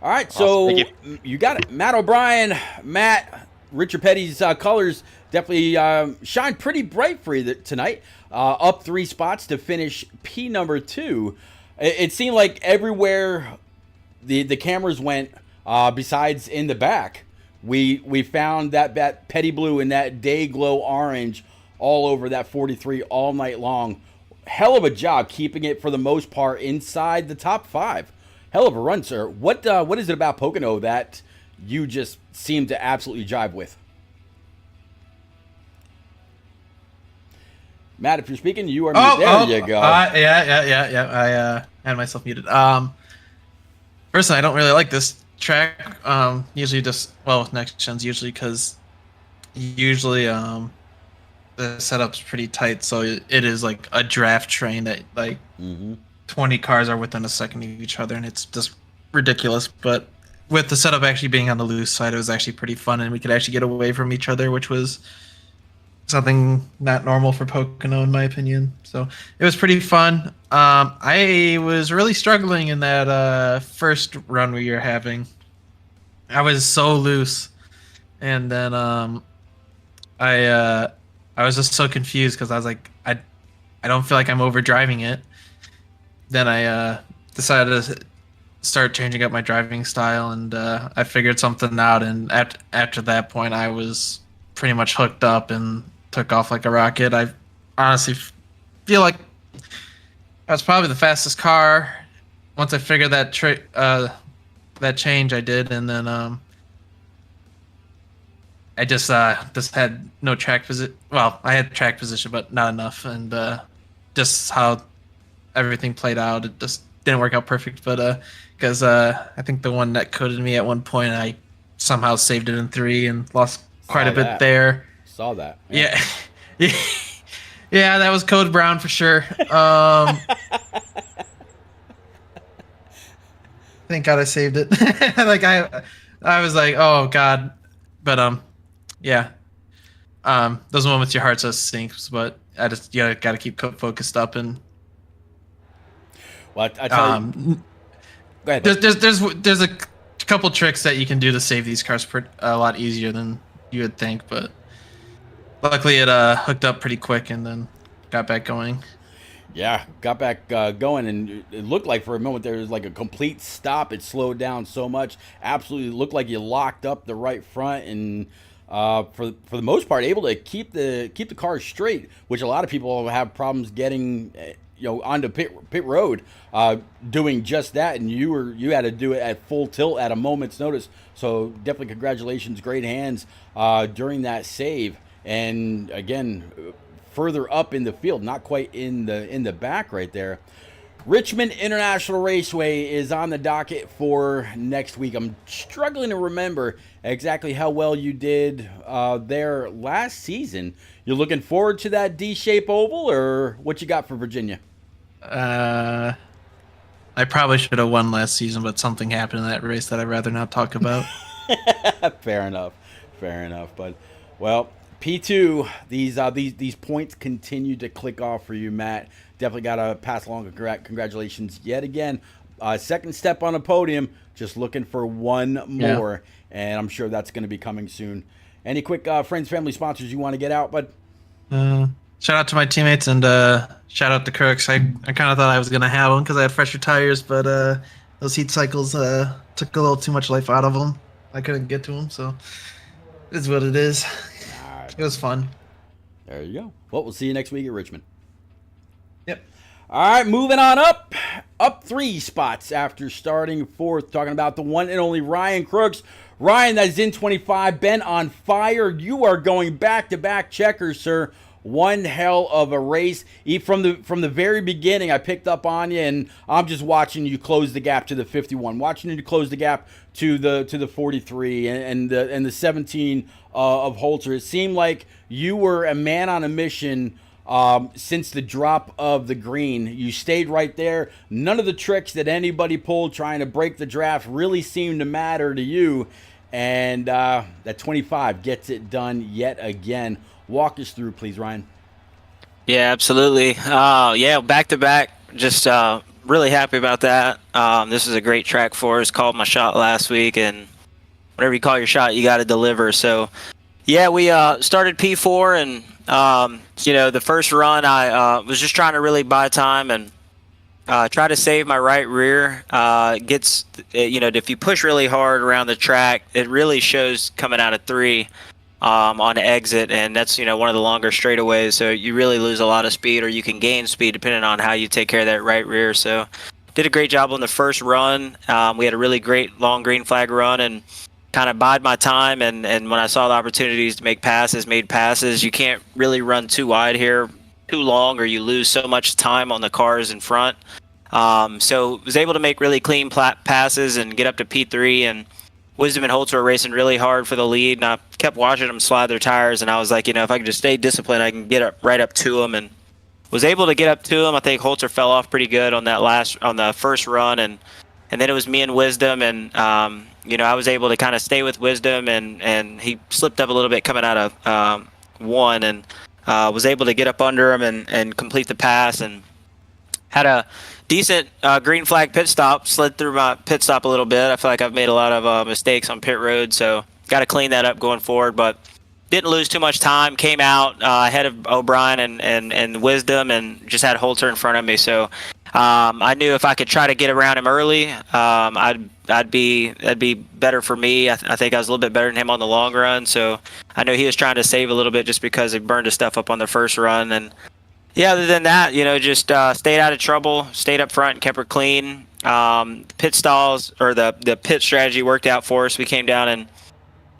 All right, Awesome. so you got it, Matt O'Brien. Matt, Richard Petty's colors definitely shine pretty bright for you tonight. Up 3 spots to finish P number 2. It seemed like everywhere the cameras went, besides in the back, we found that Petty blue and that day glow orange all over that 43 all night long. Hell of a job keeping it for the most part inside the top 5. Hell of a run, sir. What is it about Pocono that you just seem to absolutely jive with? Matt, if you're speaking, you are muted. There you go. Yeah. I had myself muted. Personally, I don't really like this track. Usually next gens usually because the setup's pretty tight, so it is like a draft train that 20 cars are within a second of each other, and it's just ridiculous. But with the setup actually being on the loose side, it was actually pretty fun, and we could actually get away from each other, which was something not normal for Pocono, in my opinion. So it was pretty fun. I was really struggling in that first run we were having. I was so loose, and then I was just so confused because I was like, I don't feel like I'm overdriving it. Then I decided to start changing up my driving style, and I figured something out. And after that point, I was pretty much hooked up and took off like a rocket. I honestly feel like I was probably the fastest car once I figured that change I did, and then I just had no track position. Well, I had track position, but not enough, and just how everything played out, it just didn't work out perfect. But because I think the one that coded me at one point, I somehow saved it in 3 and lost quite a bit there. Saw that. Yeah. Yeah, that was Code Brown for sure. Thank God I saved it. Like I was like, oh God, but yeah. Those moments your heart just sinks, but you gotta keep focused up and. Well, I tell you. Go ahead. There's a couple tricks that you can do to save these cars a lot easier than you would think, but Luckily, it hooked up pretty quick and then got back going. Yeah, got back going, and it looked like for a moment there was like a complete stop. It slowed down so much. Absolutely looked like you locked up the right front, and for the most part, able to keep the car straight, which a lot of people have problems getting. Onto pit road, doing just that, and you had to do it at full tilt at a moment's notice. So definitely congratulations, great hands during that save, and again, further up in the field, not quite in the back right there. Richmond International Raceway is on the docket for next week. I'm struggling to remember exactly how well you did there last season. You're looking forward to that D-shape oval, or what you got for Virginia? I probably should have won last season, but something happened in that race that I'd rather not talk about. Fair enough. But well, P2, these points continue to click off for you, Matt. Definitely got to pass along congratulations yet again. Second step on a podium, just looking for one more, and I'm sure that's going to be coming soon. Any quick friends, family, sponsors you want to get out, bud? Shout out to my teammates and shout out to Kirks. I kind of thought I was going to have them because I had fresher tires, but those heat cycles took a little too much life out of them. I couldn't get to them, so it is what it is. It was fun. There you go. Well, we'll see you next week at Richmond. Yep. All right, moving on up 3 spots after starting 4th, talking about the one and only Ryan Crooks. Ryan, that is in 25, been on fire. You are going back-to-back checkers, sir. One hell of a race. From the very beginning, I picked up on you, and I'm just watching you close the gap to the 51, watching you close the gap to the 43 and the 17 of Holter. It seemed like you were a man on a mission since the drop of the green. You stayed right there. None of the tricks that anybody pulled trying to break the draft really seemed to matter to you, and that 25 gets it done yet again. Walk us through, please, Ryan. Yeah, absolutely. Back to back. Just really happy about that. This is a great track for us. Called my shot last week, and whatever you call your shot, you got to deliver. So, yeah, we started P4, and the first run, I was just trying to really buy time and try to save my right rear. If you push really hard around the track, it really shows coming out of 3. On exit, and that's one of the longer straightaways, so you really lose a lot of speed, or you can gain speed depending on how you take care of that right rear. So did a great job on the first run. We had a really great long green flag run and kind of bide my time, and when I saw the opportunities to make passes, made passes. You can't really run too wide here too long, or you lose so much time on the cars in front. So was able to make really clean passes and get up to P3, and Wisdom and Holtz were racing really hard for the lead, and I kept watching them slide their tires, and I was like, if I can just stay disciplined, I can get right up to them, and was able to get up to him. I think Holzer fell off pretty good on the first run, and then it was me and Wisdom, and I was able to kind of stay with Wisdom, and he slipped up a little bit coming out of 1, and was able to get up under him and complete the pass, and had a decent green flag pit stop. Slid through my pit stop a little bit. I feel like I've made a lot of mistakes on pit road, so got to clean that up going forward. But didn't lose too much time. Came out ahead of O'Brien and Wisdom, and just had Holter in front of me. So I knew if I could try to get around him early, that'd be better for me. I think I was a little bit better than him on the long run. So I know he was trying to save a little bit just because he burned his stuff up on the first run. And yeah, other than that, just stayed out of trouble, stayed up front, and kept her clean. Pit stalls, or the pit strategy worked out for us. We came down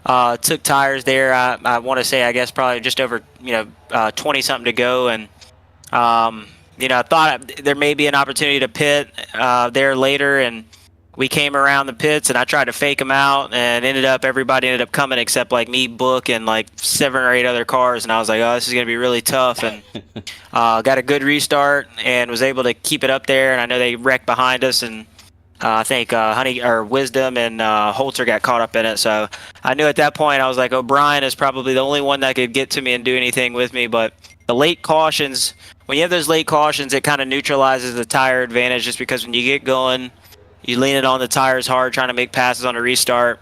and took tires there. I want to say, I guess, probably just over 20-something to go. And, I thought there may be an opportunity to pit there later. And we came around the pits, and I tried to fake them out, and everybody ended up coming except like me, Book, and like 7 or 8 other cars. And I was like, oh, this is going to be really tough. And got a good restart and was able to keep it up there. And I know they wrecked behind us, and I think Wisdom and Holter got caught up in it. So I knew at that point, I was like, O'Brien is probably the only one that could get to me and do anything with me. But the late cautions, when you have those late cautions, it kind of neutralizes the tire advantage, just because when you get going, you lean it on the tires hard, trying to make passes on a restart.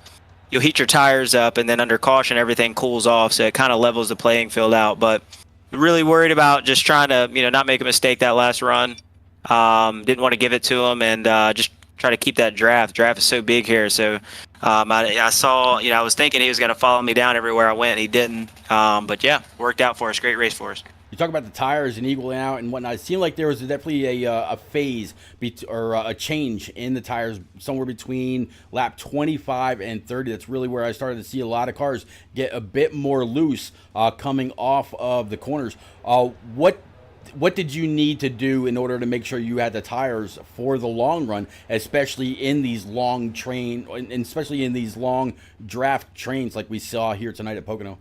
you'll heat your tires up, and then under caution everything cools off, so it kind of levels the playing field out. But really worried about just trying to not make a mistake that last run. Didn't want to give it to him, and just try to keep that draft. Draft is so big here, so I saw, I was thinking he was going to follow me down everywhere I went, and he didn't. But yeah, worked out for us. Great race for us. You talk about the tires and equaling out and whatnot. It seemed like there was definitely a phase or a change in the tires somewhere between lap 25 and 30. That's really where I started to see a lot of cars get a bit more loose coming off of the corners. What did you need to do in order to make sure you had the tires for the long run, especially in these long draft trains like we saw here tonight at Pocono?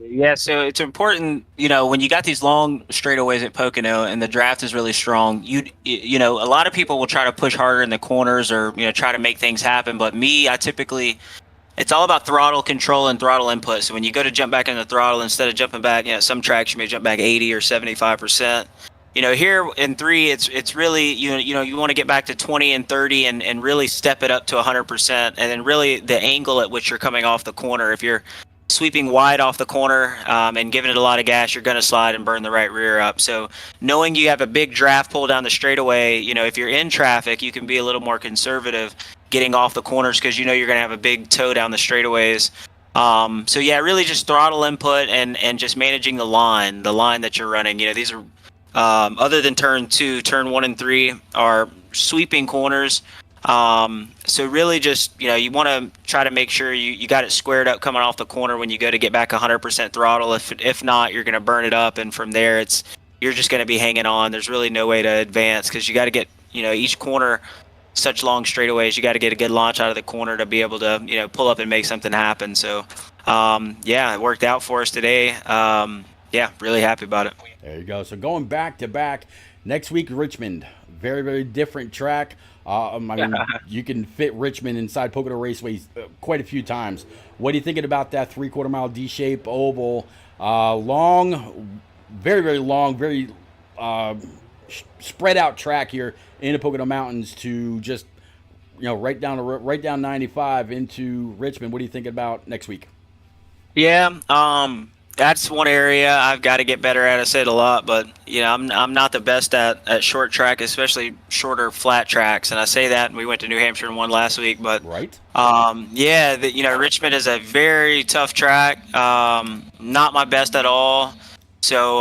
Yeah, so it's important, when you got these long straightaways at Pocono and the draft is really strong, a lot of people will try to push harder in the corners or, try to make things happen. But me, it's all about throttle control and throttle input. So when you go to jump back in the throttle, instead of jumping back, some tracks you may jump back 80 or 75%. Here in 3, it's really, you want to get back to 20 and 30 and really step it up to 100%. And then really the angle at which you're coming off the corner. If you're sweeping wide off the corner and giving it a lot of gas, you're going to slide and burn the right rear up. So knowing you have a big draft pull down the straightaway, if you're in traffic, you can be a little more conservative getting off the corners because you're going to have a big toe down the straightaways. So yeah, really just throttle input and just managing the line that you're running. These are other than turn 2, turn 1 and 3 are sweeping corners. So really just, you want to try to make sure you got it squared up coming off the corner when you go to get back 100% throttle. If not, you're going to burn it up. And from there, you're just going to be hanging on. There's really no way to advance because you got to get, each corner, such long straightaways, you got to get a good launch out of the corner to be able to, pull up and make something happen. So, yeah, it worked out for us today. Yeah, really happy about it. There you go. So going back to back, next week, Richmond, very, very different track. You can fit Richmond inside Pocono Raceway quite a few times. What are you thinking about that 3/4 mile D-shape oval? Long, very, very long, very spread out track here in the Pocono Mountains to just, right down 95 into Richmond. What are you thinking about next week? Yeah, that's one area I've got to get better at. I say it a lot, but I'm not the best at short track, especially shorter flat tracks. And I say that, and we went to New Hampshire and won last week. But right, Richmond is a very tough track. Not my best at all. So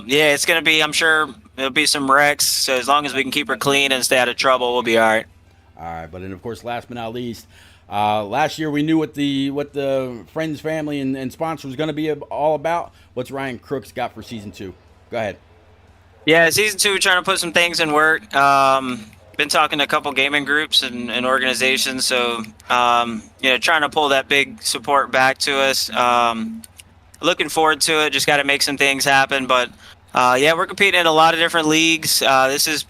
yeah, it's gonna be. I'm sure there'll be some wrecks. So as long as we can keep her clean and stay out of trouble, we'll be all right. All right, but then of course, last but not least. Last year we knew what the friends, family, and sponsor was going to be all about. What's Ryan Crooks got for season 2? Go ahead. Yeah, season 2, trying to put some things in work. Been talking to a couple gaming groups and organizations, so trying to pull that big support back to us. Looking forward to it. Just got to make some things happen, but yeah, we're competing in a lot of different leagues. This is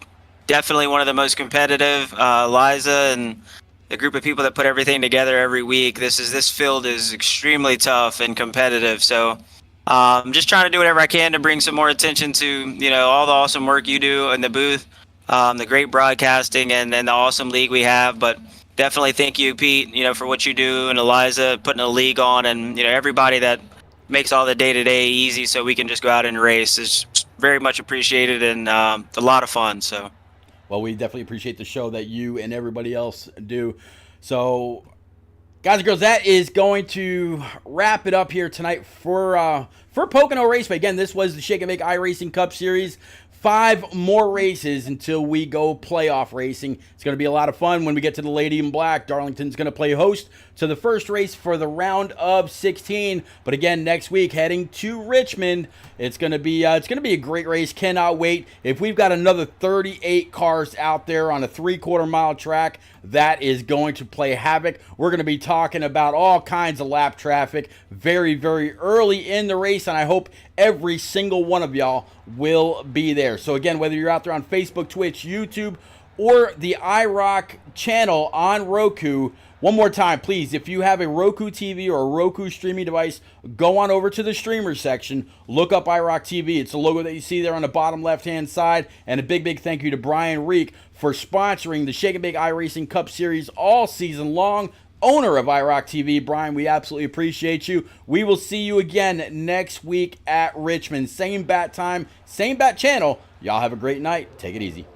definitely one of the most competitive. Liza and the group of people that put everything together every week. This field is extremely tough and competitive. So I'm just trying to do whatever I can to bring some more attention to, all the awesome work you do in the booth, the great broadcasting and the awesome league we have. But definitely thank you, Pete, for what you do, and Eliza putting a league on, and, everybody that makes all the day-to-day easy so we can just go out and race is very much appreciated and a lot of fun. So. Well, we definitely appreciate the show that you and everybody else do. So, guys and girls, that is going to wrap it up here tonight for Pocono Raceway. Again, this was the Shake and Bake iRacing Cup Series. 5 more races until we go playoff racing. It's going to be a lot of fun when we get to the Lady in Black. Darlington's going to play host to the first race for the round of 16. But again, next week heading to Richmond, it's going to be a great race. Cannot wait. If we've got another 38 cars out there on a 3/4 mile track, that is going to play havoc. We're going to be talking about all kinds of lap traffic very, very early in the race, and I hope every single one of y'all will be there. So again, whether you're out there on Facebook, Twitch, YouTube, or the iRock channel on Roku, one more time, please, if you have a Roku TV or a Roku streaming device, go on over to the streamers section, look up iRock TV. It's the logo that you see there on the bottom left-hand side, and a big, big thank you to Brian Reek for sponsoring the Shake and Bake iRacing Cup Series all season long. owner of iRock TV. Brian, we absolutely appreciate you. We will see you again next week at Richmond. Same bat time, same bat channel. Y'all have a great night. Take it easy.